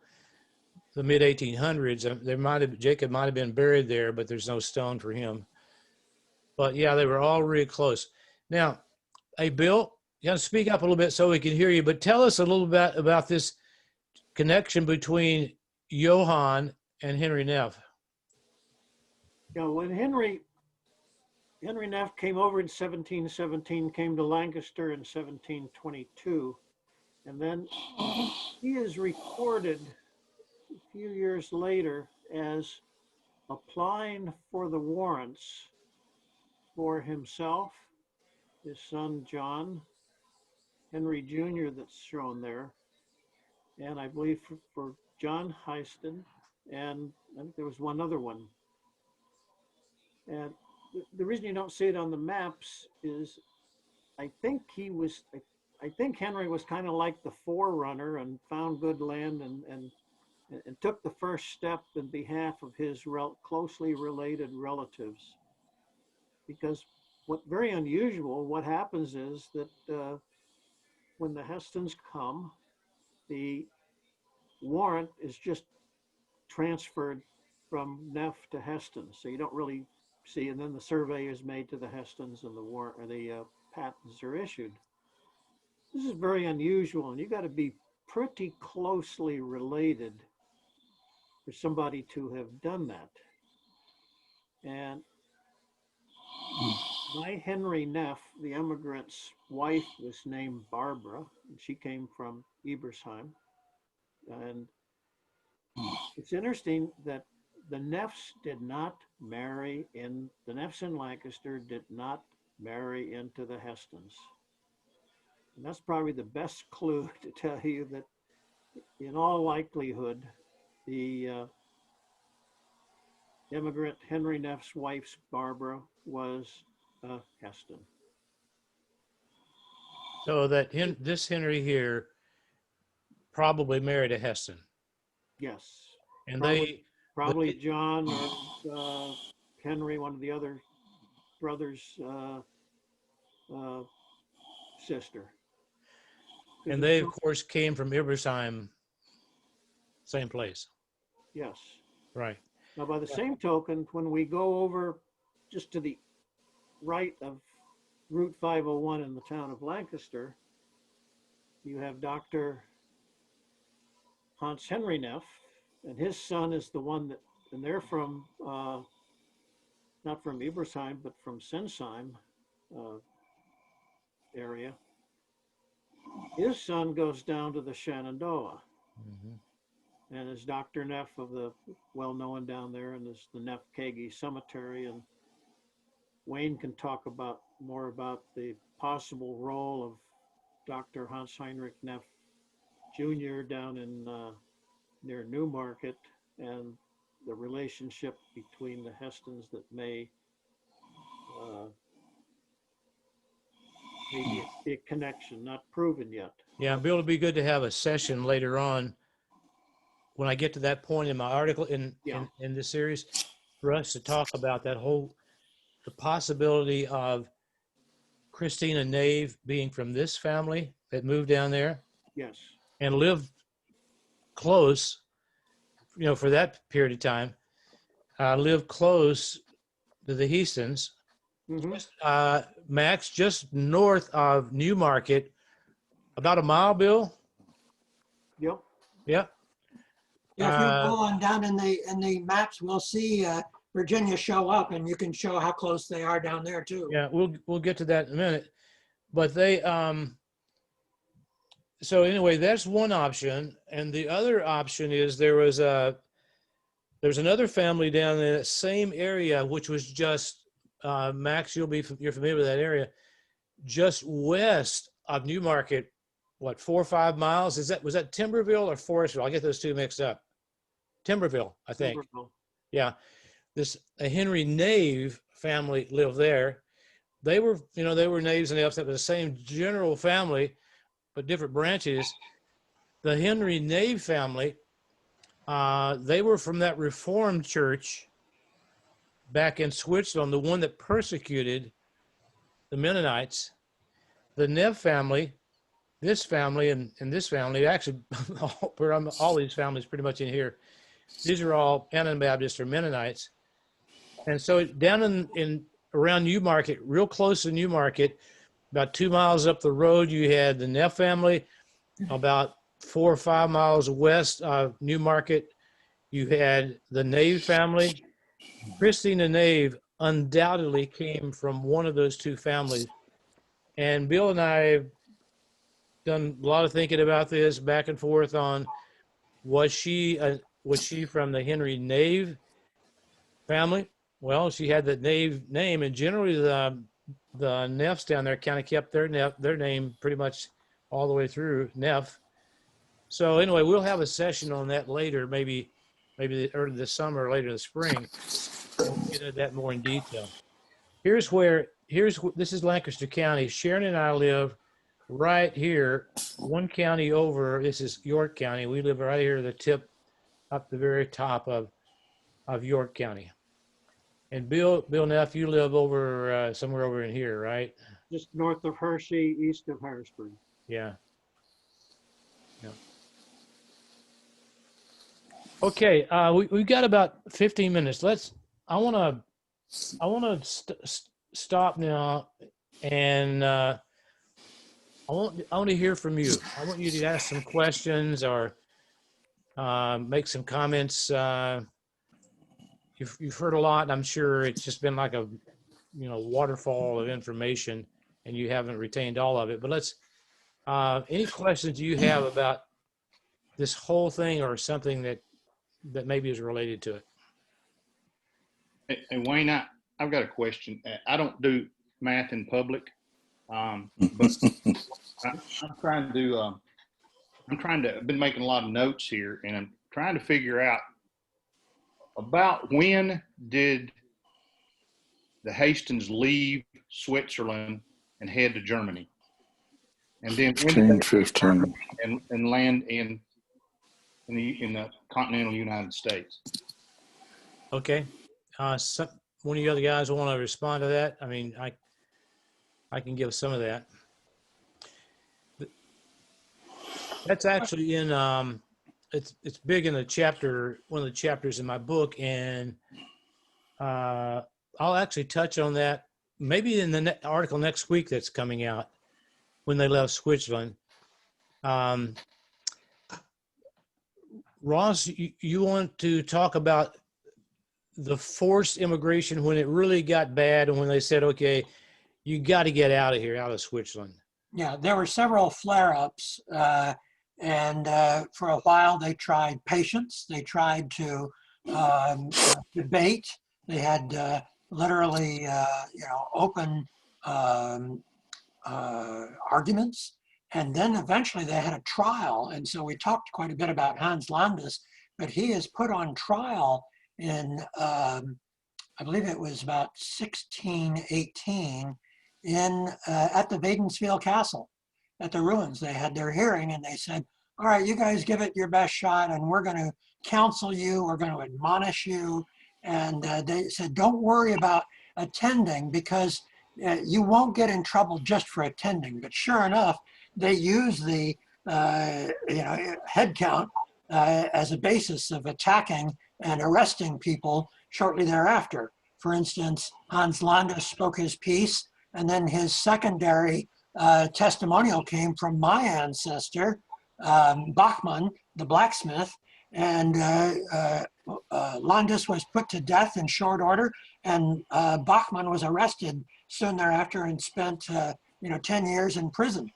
the mid 1800s. Jacob might have been buried there, but there's no stone for him. But yeah, they were all really close. Now, hey, Bill, you got to speak up a little bit so we can hear you, but tell us a little bit about this connection between Johann and Henry Neff. When Henry Neff came over in 1717, came to Lancaster in 1722, and then he is recorded a few years later as applying for the warrants for himself, his son John, Henry Jr. that's shown there, and I believe for John Hiestand, and I think there was one other one. And the reason you don't see it on the maps is I think Henry was kind of like the forerunner and found good land and took the first step in behalf of his closely related relatives. Because very unusual, what happens is that when the Hiestands come, the warrant is just transferred from Neff to Hiestand. So you don't really see, and then the survey is made to the Hiestands and the warrant or the patents are issued. This is very unusual, and you got to be pretty closely related for somebody to have done that. And My Henry Neff, the emigrant's wife, was named Barbara, and she came from Ibersheim. And it's interesting that the Neffs did not marry in, the Neffs in Lancaster did not marry into the Hiestands. And that's probably the best clue to tell you that in all likelihood, the immigrant Henry Neff's wife's Barbara was a Hiestand. So that this Henry here probably married a Heston. Yes. And Probably John or Henry, one of the other brothers' sister. and they of course came from Ibersheim, same place. Yes. Right. Now, by the same token, when we go over just to the right of Route 501 in the town of Lancaster, you have Dr. Hans Henry Neff, and his son is the one that, and they're from, not from Ibersheim, but from Sensheim area. His son goes down to the Shenandoah. Mm-hmm. And is Dr. Neff of the well-known down there, and is the Neff Kagi Cemetery. And Wayne can talk about more about the possible role of Dr. Hans Heinrich Neff Jr. down in near Newmarket, and the relationship between the Hiestands that may be a connection, not proven yet. Yeah, Bill, it'd be good to have a session later on when I get to that point in my article in this series for us to talk about that whole, the possibility of Christina Knave being from this family that moved down there. Yes. And lived close, you know, for that period of time, lived close to the Hiestands. Mm-hmm. Max, just north of Newmarket, about a mile, Bill? Yep. Yep. If you go on down in the maps, we'll see Virginia show up, and you can show how close they are down there too. Yeah, we'll get to that in a minute. But they so anyway, that's one option, and the other option is there's another family down in that same area, which was just Max, you're familiar with that area, just west of Newmarket. What, 4 or 5 miles? Was that Timberville or Forestville? I get those two mixed up. Timberville, I think. Timberville. Yeah, a Henry Knave family lived there. They were Knaves and Neffs. That was the same general family, but different branches. The Henry Knave family, they were from that Reformed church back in Switzerland, the one that persecuted the Mennonites. The Neff family, this family, and this family, actually, all these families pretty much in here, these are all Anabaptists or Mennonites. And so down in around Newmarket, real close to Newmarket, about 2 miles up the road, you had the Neff family. About 4 or 5 miles west of Newmarket, you had the Knave family. Christina Knave undoubtedly came from one of those two families. And Bill and I have done a lot of thinking about this back and forth on, was she from the Henry Knave family? Well, she had the Knave name, and generally the Neffs down there kind of kept their name pretty much all the way through, Neff. So anyway, we'll have a session on that later, maybe early this summer or later this spring. We'll get into that more in detail. This is Lancaster County. Sharon and I live right here, one county over. This is York County. We live right here at the tip, up the very top of York County. And Bill Neff, you live over somewhere over in here, right? Just north of Hershey, east of Harrisburg. Yeah. Yeah. Okay, we've got about 15 minutes. I want to stop now, and I want to hear from you. I want you to ask some questions or make some comments. You've heard a lot, and I'm sure it's just been like a waterfall of information, and you haven't retained all of it. But let's, any questions you have about this whole thing or something that maybe is related to it? And Wayne, I've got a question. I don't do math in public, but I'm trying to I've been making a lot of notes here, and I'm trying to figure out about when did the Hastings leave Switzerland and head to Germany? And then when did they 15. and land in the continental United States? Okay. One of you other guys want to respond to that? I mean, I can give some of that. That's actually in it's big in the chapter, one of the chapters in my book, and I'll actually touch on that maybe in the article next week that's coming out, when they left Switzerland. Ross, you want to talk about the forced immigration when it really got bad and when they said, okay, you got to get out of here, out of Switzerland? Yeah, there were several flare-ups, and for a while they tried patience. They tried to debate. They had literally, open arguments, and then eventually they had a trial. And so we talked quite a bit about Hans Landis, but he is put on trial in, I believe it was about 1618 at the Maidensville Castle, at the ruins. They had their hearing and they said, all right, you guys give it your best shot, and we're going to counsel you, we're going to admonish you. And they said, don't worry about attending, because you won't get in trouble just for attending. But sure enough, they use the head count as a basis of attacking and arresting people shortly thereafter. For instance, Hans Landis spoke his piece, and then his secondary testimonial came from my ancestor, Baughman, the blacksmith, and Landis was put to death in short order, and Baughman was arrested soon thereafter and spent 10 years in prison.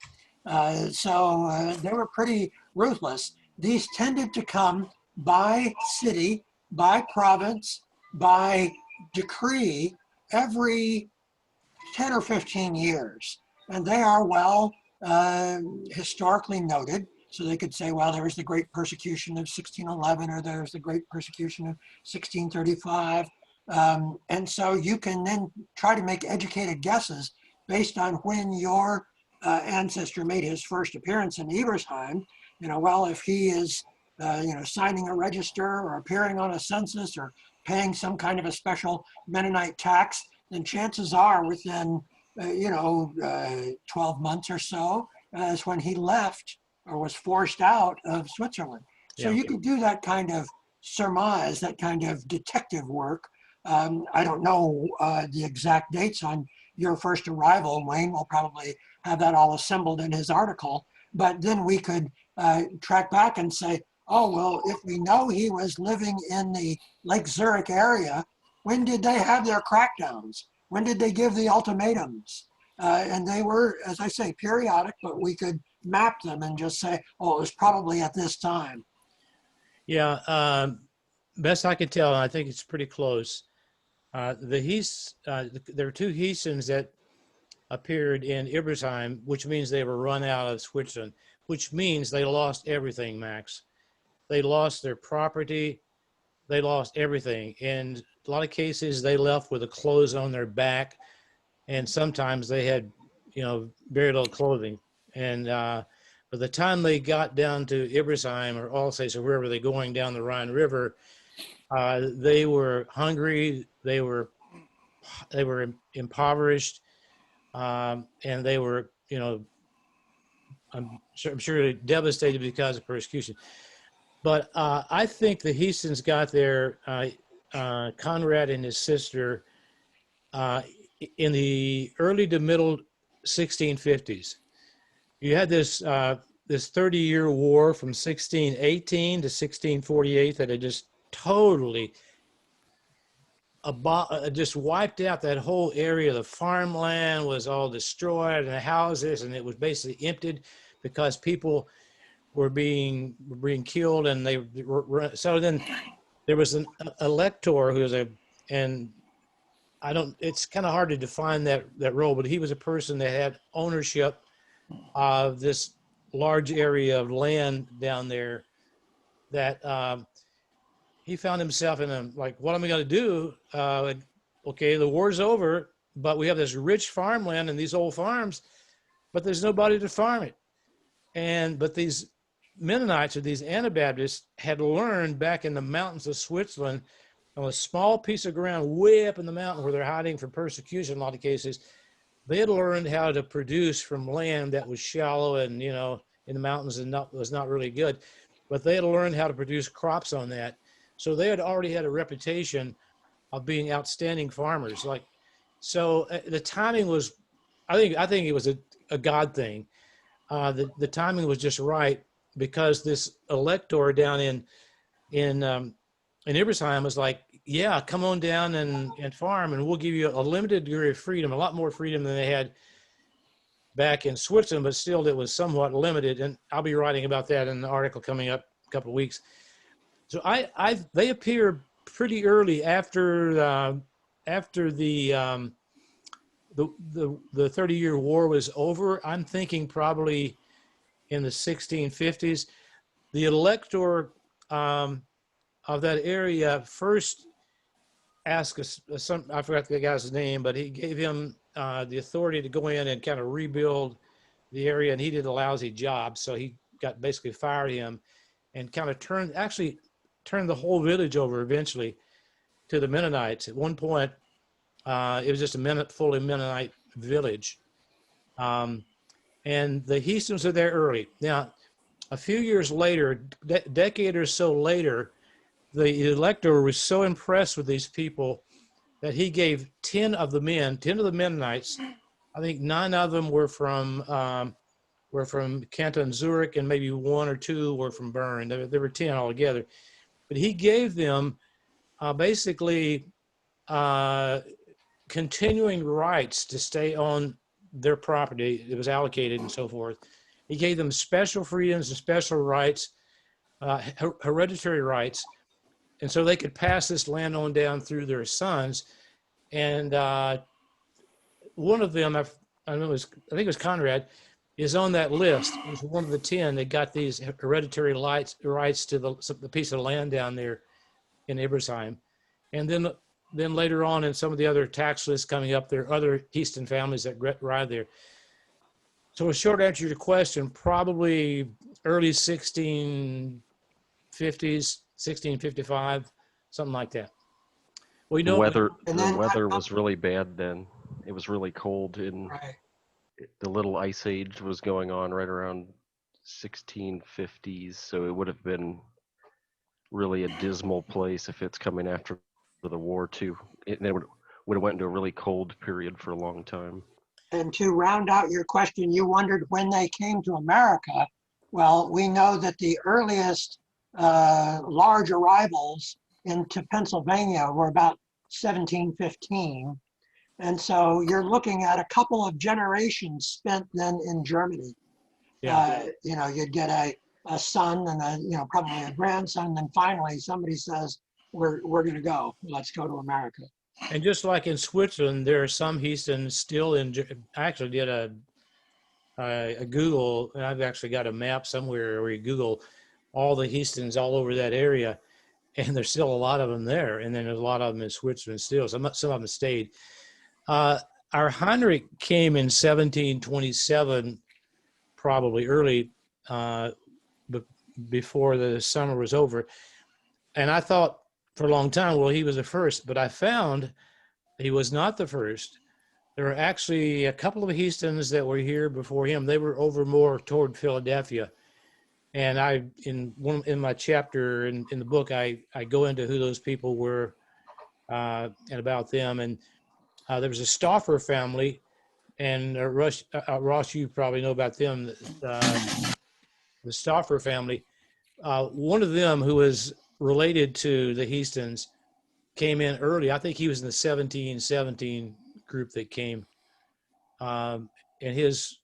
So they were pretty ruthless. These tended to come by city, by province, by decree every 10 or 15 years. And they are well historically noted. So they could say, well, there was the great persecution of 1611, or there's the great persecution of 1635. And so you can then try to make educated guesses based on when your ancestor made his first appearance in Ibersheim. Well, if he is, signing a register or appearing on a census or paying some kind of a special Mennonite tax, then chances are within, 12 months or so is when he left or was forced out of Switzerland. So you could do that kind of surmise, that kind of detective work. I don't know the exact dates on your first arrival. Wayne will probably have that all assembled in his article, but then we could track back and say, oh, well, if we know he was living in the Lake Zurich area, when did they have their crackdowns? When did they give the ultimatums? And they were, as I say, periodic, but we could map them and just say, oh, it was probably at this time. Yeah, best I could tell, and I think it's pretty close. There were two Hiestands that appeared in Ibersheim, which means they were run out of Switzerland, which means they lost everything, Max. They lost their property. They lost everything. In a lot of cases, they left with the clothes on their back, and sometimes they had, very little clothing. And by the time they got down to Ibersheim or Alsace or wherever they're going down the Rhine River, they were hungry. They were impoverished, and they were, I'm sure devastated because of persecution. But I think the Hiestands got there, Conrad and his sister, in the early to middle 1650s. You had this 30-year war from 1618 to 1648 that had just totally just wiped out that whole area. The farmland was all destroyed, and the houses, and it was basically emptied because people were being killed, and they were. So then there was an elector who was and I don't. It's kind of hard to define that role, but he was a person that had ownership of this large area of land down there. That he found himself in what am I going to do? Okay, the war's over, but we have this rich farmland and these old farms, but there's nobody to farm it. But these Mennonites or these Anabaptists had learned back in the mountains of Switzerland on a small piece of ground way up in the mountain where they're hiding from persecution in a lot of cases. They had learned how to produce from land that was shallow and, in the mountains and was not really good, but they had learned how to produce crops on that. So they had already had a reputation of being outstanding farmers. So the timing was, I think it was a God thing. The timing was just right because this elector down in Ibersheim was like, yeah, come on down and farm, and we'll give you a limited degree of freedom, a lot more freedom than they had back in Switzerland, but still it was somewhat limited. And I'll be writing about that in the article coming up a couple of weeks. So they appear pretty early after the 30-year war was over. I'm thinking probably in the 1650s. The elector of that area first asked I forgot the guy's name, but he gave him the authority to go in and kind of rebuild the area, and he did a lousy job. So he basically fired him and kind of turned the whole village over eventually to the Mennonites. At one point, it was just a fully Mennonite village. And the Hiestands are there early. Now, a few years later, decade or so later, the elector was so impressed with these people that he gave 10 of the Mennonites, I think 9 of them were from Canton Zurich, and maybe 1 or 2 were from Bern. There were 10 altogether. But he gave them basically continuing rights to stay on their property. It was allocated and so forth. He gave them special freedoms and special rights, hereditary rights, and so they could pass this land on down through their sons. And one of them, I think it was Conrad, is on that list. He was one of the 10 that got these hereditary rights to the piece of land down there in Ibersheim. And then later on in some of the other tax lists coming up, there are other Hiestand families that ride there. So a short answer to your question, probably early 1650s, 1655, something like that. We know the weather was really bad then. It was really cold, and Right. the little ice age was going on right around 1650s. So it would have been really a dismal place if it's coming after the war too. It would have went into a really cold period for a long time. And to round out your question, you wondered when they came to America. Well, we know that the earliest large arrivals into Pennsylvania were about 1715. And so you're looking at a couple of generations spent then in Germany. Yeah. You'd get a son and probably a grandson. And then finally somebody says, we're going to go, let's go to America. And just like in Switzerland, there are some Hiestands still I actually did a Google, and I've actually got a map somewhere where you Google all the Hiestands all over that area, and there's still a lot of them there. And then there's a lot of them in Switzerland still. Some of them stayed. Our Henrich came in 1727, probably early, before the summer was over. And I thought for a long time, well, he was the first, but I found he was not the first. There were actually a couple of Hiestands that were here before him. They were over more toward Philadelphia. And in my chapter in the book, I go into who those people were and about them. And there was a Stauffer family, and Ross, you probably know about them, the Stauffer family. One of them, who was related to the Hiestands, came in early. I think he was in the 1717 group that came. And his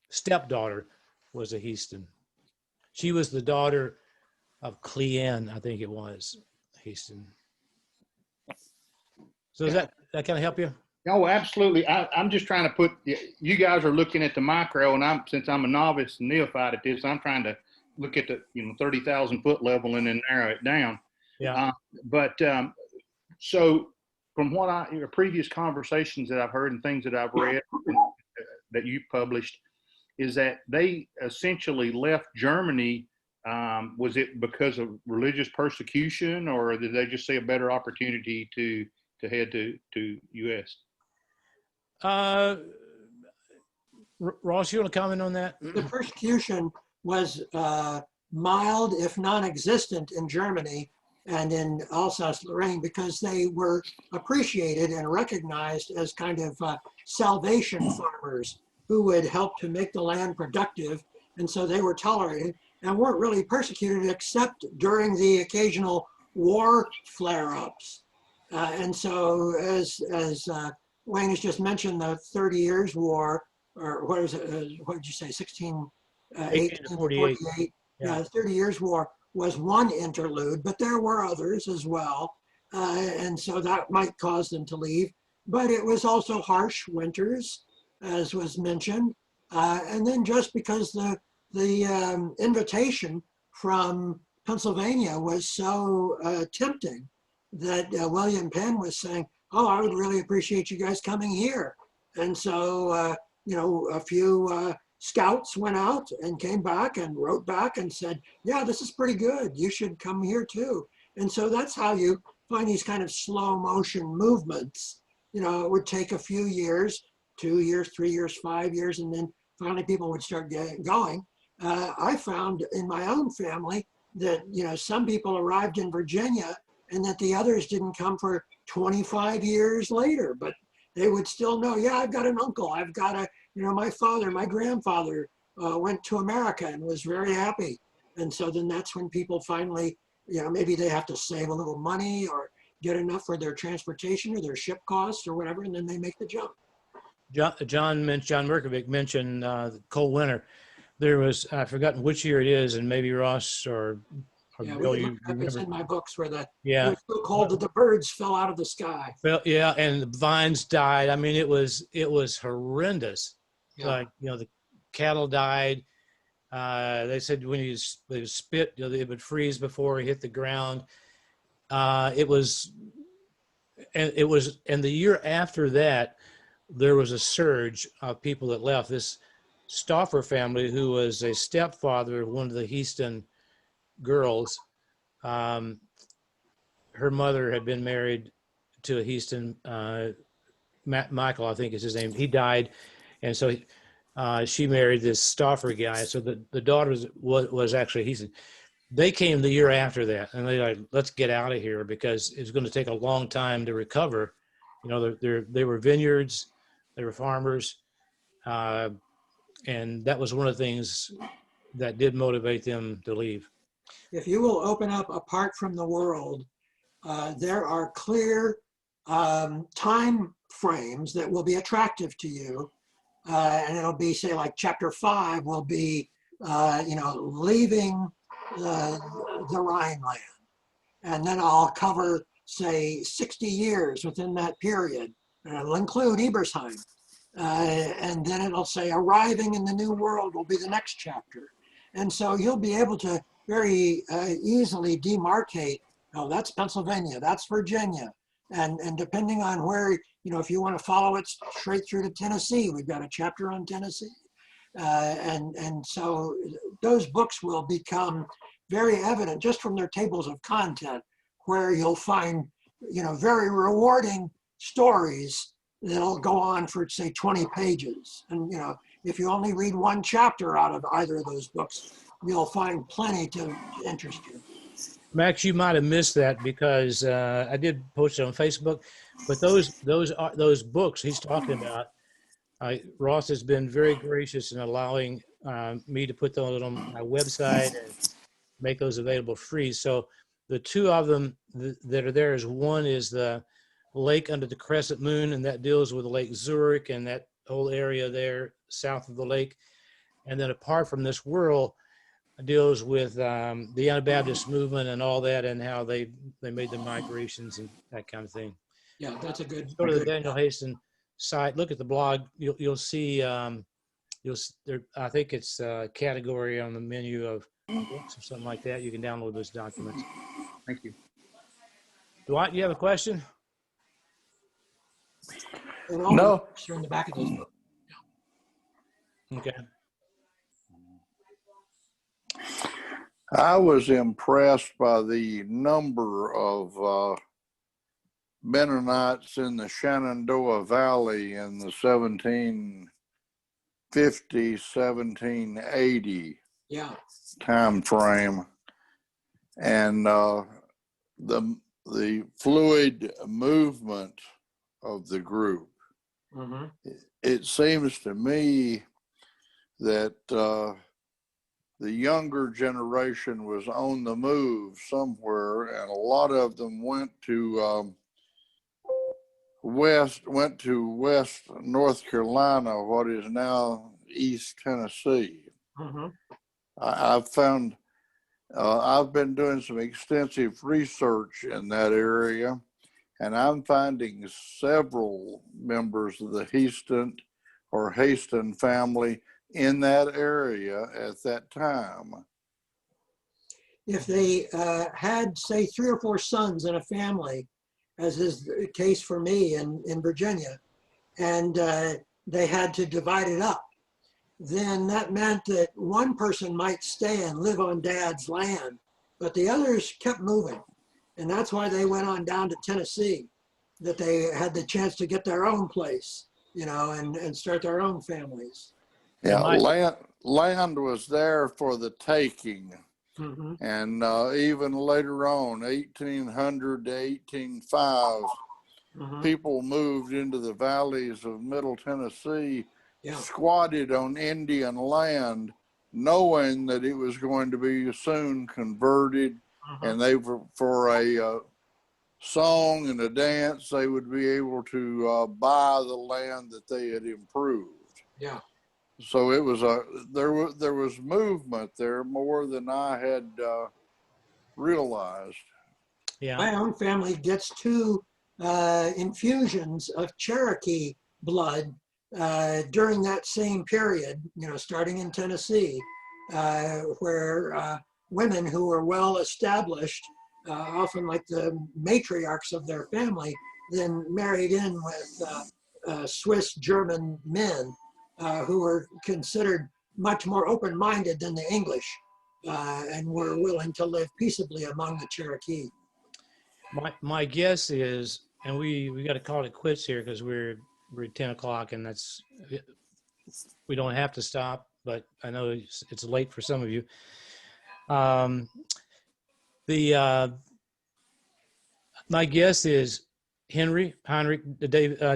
stepdaughter was a Hiestand. She was the daughter of Clean, I think it was, Hiestand. So does that kind of help you? Oh, absolutely. I'm just trying to put, you guys are looking at the micro, and since I'm a novice and neophyte at this, I'm trying to look at the 30,000 foot level and then narrow it down. Yeah. So from what previous conversations that I've heard and things that I've read that you published, is that they essentially left Germany. Was it because of religious persecution, or did they just see a better opportunity to head to U.S.? Ross, you want to comment on that? The persecution was mild, if non-existent, in Germany and in Alsace-Lorraine, because they were appreciated and recognized as kind of salvation farmers who would help to make the land productive. And so they were tolerated and weren't really persecuted except during the occasional war flare-ups. And so as Wayne has just mentioned, the 30 Years' War, or what was it, what did you say, 1848? Yeah, the 30 Years' War was one interlude, but there were others as well. And so that might cause them to leave. But it was also harsh winters, as was mentioned. And then just because the invitation from Pennsylvania was so tempting that William Penn was saying, oh, I would really appreciate you guys coming here. And so, a few scouts went out and came back and wrote back and said, yeah, this is pretty good. You should come here too. And so that's how you find these kind of slow motion movements. It would take a few years, 2 years, 3 years, 5 years, and then finally people would start getting going. I found in my own family that, some people arrived in Virginia and that the others didn't come for 25 years later, but they would still know, yeah, I've got an uncle, I've got my father, my grandfather went to America and was very happy. And so then that's when people finally, maybe they have to save a little money or get enough for their transportation or their ship costs or whatever, and then they make the jump. John Merkovic mentioned the cold winter. There was, I've forgotten which year it is, and maybe Ross or Bill, you remember. It's in my books where it Yeah, was so cold that the birds fell out of the sky. well, yeah, and the vines died. I mean, it was horrendous. Yeah. Like, the cattle died. They said when they would spit, it would freeze before it hit the ground. And the year after that, there was a surge of people that left. This Stauffer family, who was a stepfather of one of the Hiestand girls, her mother had been married to a Hiestand, Michael, I think is his name. He died, and so she married this Stauffer guy. So the daughter was actually Hiestand. They came the year after that, and they like, let's get out of here because it's going to take a long time to recover. They were vineyards, they were farmers, and that was one of the things that did motivate them to leave. If you will open up Apart from the World, there are clear time frames that will be attractive to you. And it'll be, say, like chapter 5 will be, leaving the Rhineland. And then I'll cover, say, 60 years within that period. And it'll include Ibersheim. And then it'll say arriving in the New World will be the next chapter. And so you'll be able to very easily demarcate, oh, that's Pennsylvania, that's Virginia. And depending on where, if you want to follow it straight through to Tennessee, we've got a chapter on Tennessee. And so those books will become very evident just from their tables of content, where you'll find, very rewarding stories that'll go on for, say, 20 pages. And, if you only read one chapter out of either of those books, you'll find plenty to interest you. Max, you might have missed that because I did post it on Facebook, but those books he's talking about, Ross has been very gracious in allowing me to put those on my website and make those available free. So The two of them that are there is, one is the lake under the Crescent Moon, and that deals with Lake Zurich and that whole area there south of the lake. And then apart from this world, deals with the Anabaptist movement and all that, and how they made the migrations and that kind of thing. Yeah, that's a good. Go to the good- Daniel Haston site, look at the blog. You'll see. There. I think it's a category on the menu of books or something like that. You can download those documents. Thank you. Dwight, you have a question? And all the No. books are in the back of those books. Okay. I was impressed by the number of Mennonites in the Shenandoah Valley in the 1750, 1780 Yeah. time frame, and the fluid movement of the group. Mm-hmm. It seems to me that the younger generation was on the move somewhere, and a lot of them went to west North Carolina, what is now East Tennessee. Mm-hmm. I've found I've been doing some extensive research in that area, and I'm finding several members of the Hiestand or Haston family in that area at that time. If they had, say, 3 or 4 sons in a family, as is the case for me in Virginia, and they had to divide it up, then that meant that one person might stay and live on Dad's land, but the others kept moving. And that's why they went on down to Tennessee, that they had the chance to get their own place, and start their own families. Yeah, land was there for the taking. Mm-hmm. And even later on, 1800 to 1805, Mm-hmm. people moved into the valleys of Middle Tennessee, Yeah. squatted on Indian land, knowing that it was going to be soon converted, Mm-hmm. and they were, for a song and a dance, they would be able to buy the land that they had improved. Yeah. So it was there was movement there more than I had realized. Yeah. My own family gets 2 infusions of Cherokee blood during that same period, starting in Tennessee, where women who were well established, often like the matriarchs of their family, then married in with Swiss German men who were considered much more open-minded than the English, and were willing to live peaceably among the Cherokee. My guess is, and we got to call it quits here because we're at 10 o'clock, and we don't have to stop, but I know it's late for some of you. My guess is Henrich,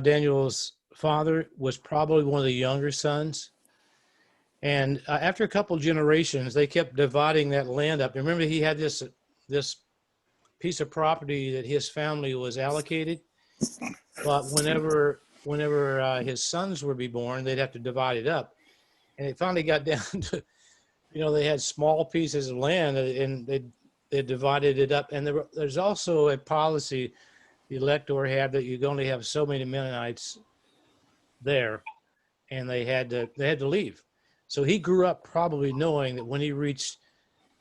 Daniel's father, was probably one of the younger sons. And after a couple generations, they kept dividing that land up. Remember, he had this piece of property that his family was allocated, but whenever his sons would be born, they'd have to divide it up. And it finally got down to, they had small pieces of land, and they divided it up. And there's also a policy the elector had that you could only have so many Mennonites there, and they had to leave. So he grew up probably knowing that when he reached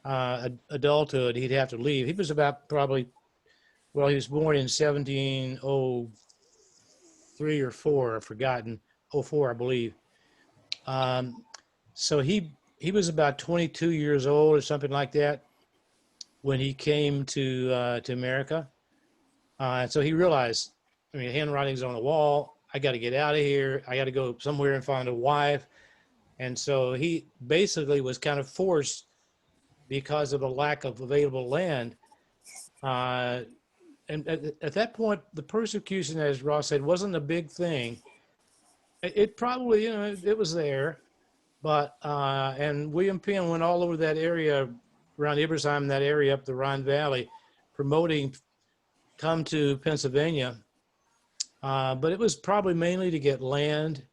adulthood, he'd have to leave. He was about he was born in 1703 or 4, I've forgotten, 04, I believe. So he was about 22 years old or something like that when he came to America. And so he realized, handwriting's on the wall. I got to get out of here. I got to go somewhere and find a wife. And so he basically was kind of forced because of the lack of available land. And at that point, the persecution, as Ross said, wasn't a big thing. It probably, it was there. But, and William Penn went all over that area around Ibersheim, that area up the Rhine Valley, promoting come to Pennsylvania, but it was probably mainly to get land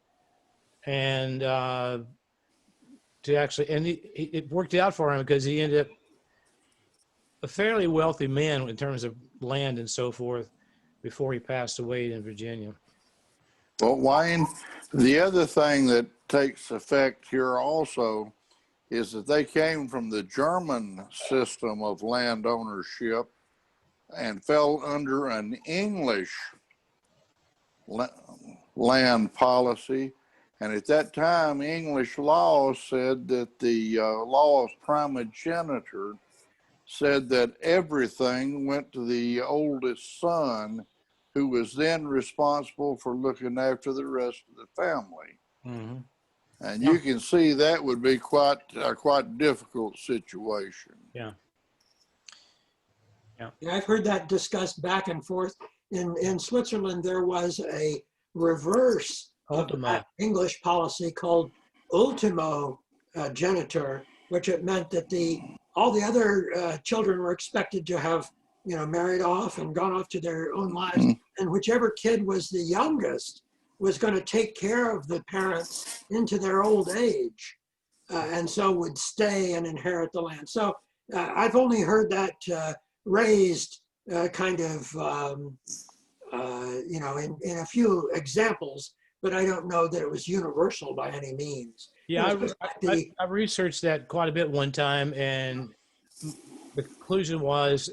and to actually, and it worked out for him because he ended up a fairly wealthy man in terms of land and so forth before he passed away in Virginia. Well, Wayne, the other thing that takes effect here also is that they came from the German system of land ownership and fell under an English land policy. And at that time, English law said that the law of primogeniture said that everything went to the oldest son, who was then responsible for looking after the rest of the family. Mm-hmm. And Yeah. you can see that would be quite a quite difficult situation. Yeah. Yeah. Yeah, I've heard that discussed back and forth. In Switzerland, there was a reverse of that English policy called ultimo genitor, which it meant that all the other children were expected to have, married off and gone off to their own lives. And whichever kid was the youngest was going to take care of the parents into their old age, and so would stay and inherit the land. So I've only heard that raised kind of, in a few examples, but I don't know that it was universal by any means. Yeah, I researched that quite a bit one time, and the conclusion was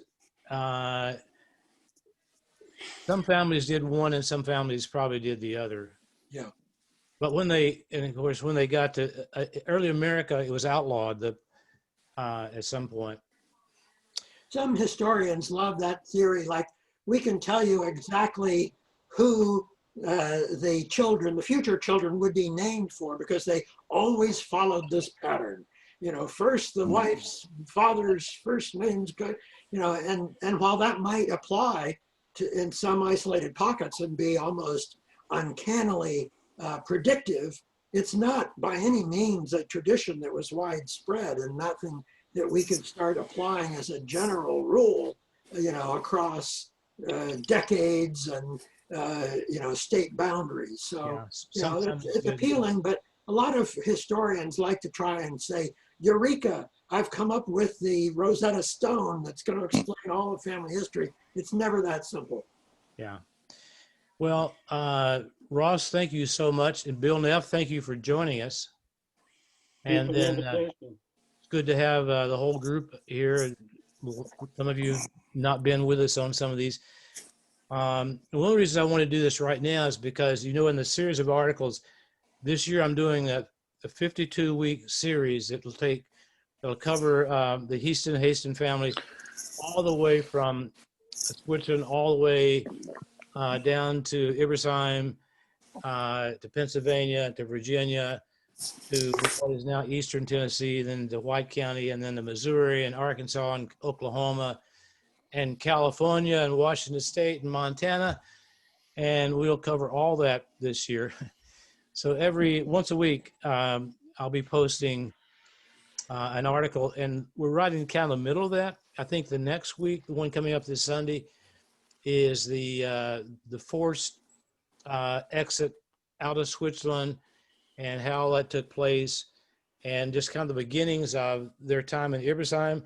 some families did one and some families probably did the other. Yeah. But when they got to early America, it was outlawed at some point. Some historians love that theory. Like, we can tell you exactly who the future children would be named for, because they always followed this pattern. First the wife's father's first name's good, and while that might apply to in some isolated pockets and be almost uncannily predictive, it's not by any means a tradition that was widespread, and nothing that we could start applying as a general rule, across decades and state boundaries. So it's appealing, but a lot of historians like to try and say, "Eureka! I've come up with the Rosetta Stone that's going to explain all of family history." It's never that simple. Yeah. Well, Ross, thank you so much, and Bill Neff, thank you for joining us. And then it's good to have the whole group here. Some of you not been with us on some of these. One of the reasons I want to do this right now is because, in the series of articles, this year I'm doing a 52-week series. It'll cover the Haston family all the way from Switzerland, all the way down to Ibersheim, to Pennsylvania, to Virginia, to what is now Eastern Tennessee, then to White County, and then to Missouri and Arkansas and Oklahoma and California and Washington State and Montana. And we'll cover all that this year. So once a week, I'll be posting an article, and we're right in kind of the middle of that. I think the next week, the one coming up this Sunday, is the forced exit out of Switzerland and how that took place, and just kind of the beginnings of their time in Ibersheim.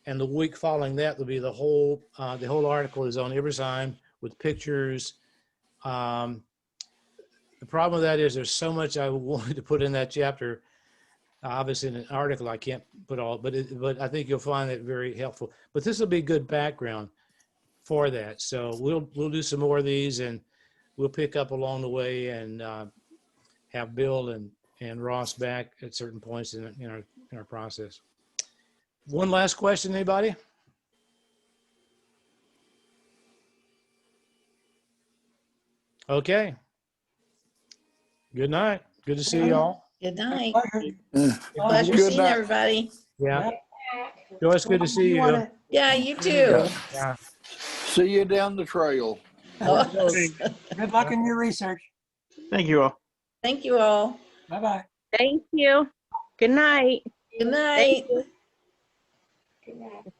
And the week following that will be the whole article is on Ibersheim with pictures. The problem with that is there's so much I wanted to put in that chapter. Obviously, in an article I can't put all, but I think you'll find it very helpful. But this will be good background for that. So we'll do some more of these, and we'll pick up along the way, and have Bill and Ross back at certain points in our process. One last question, anybody? Okay. Good night. Good to see y'all. Good night. Yeah. Pleasure Good seeing night. everybody. Yeah. Joyce, good to see you. Yeah, you too. Yeah. See you down the trail. Oh, Good luck in your research. Thank you all. thank you all. Bye-bye. Thank you. Good night. Good night. Good night.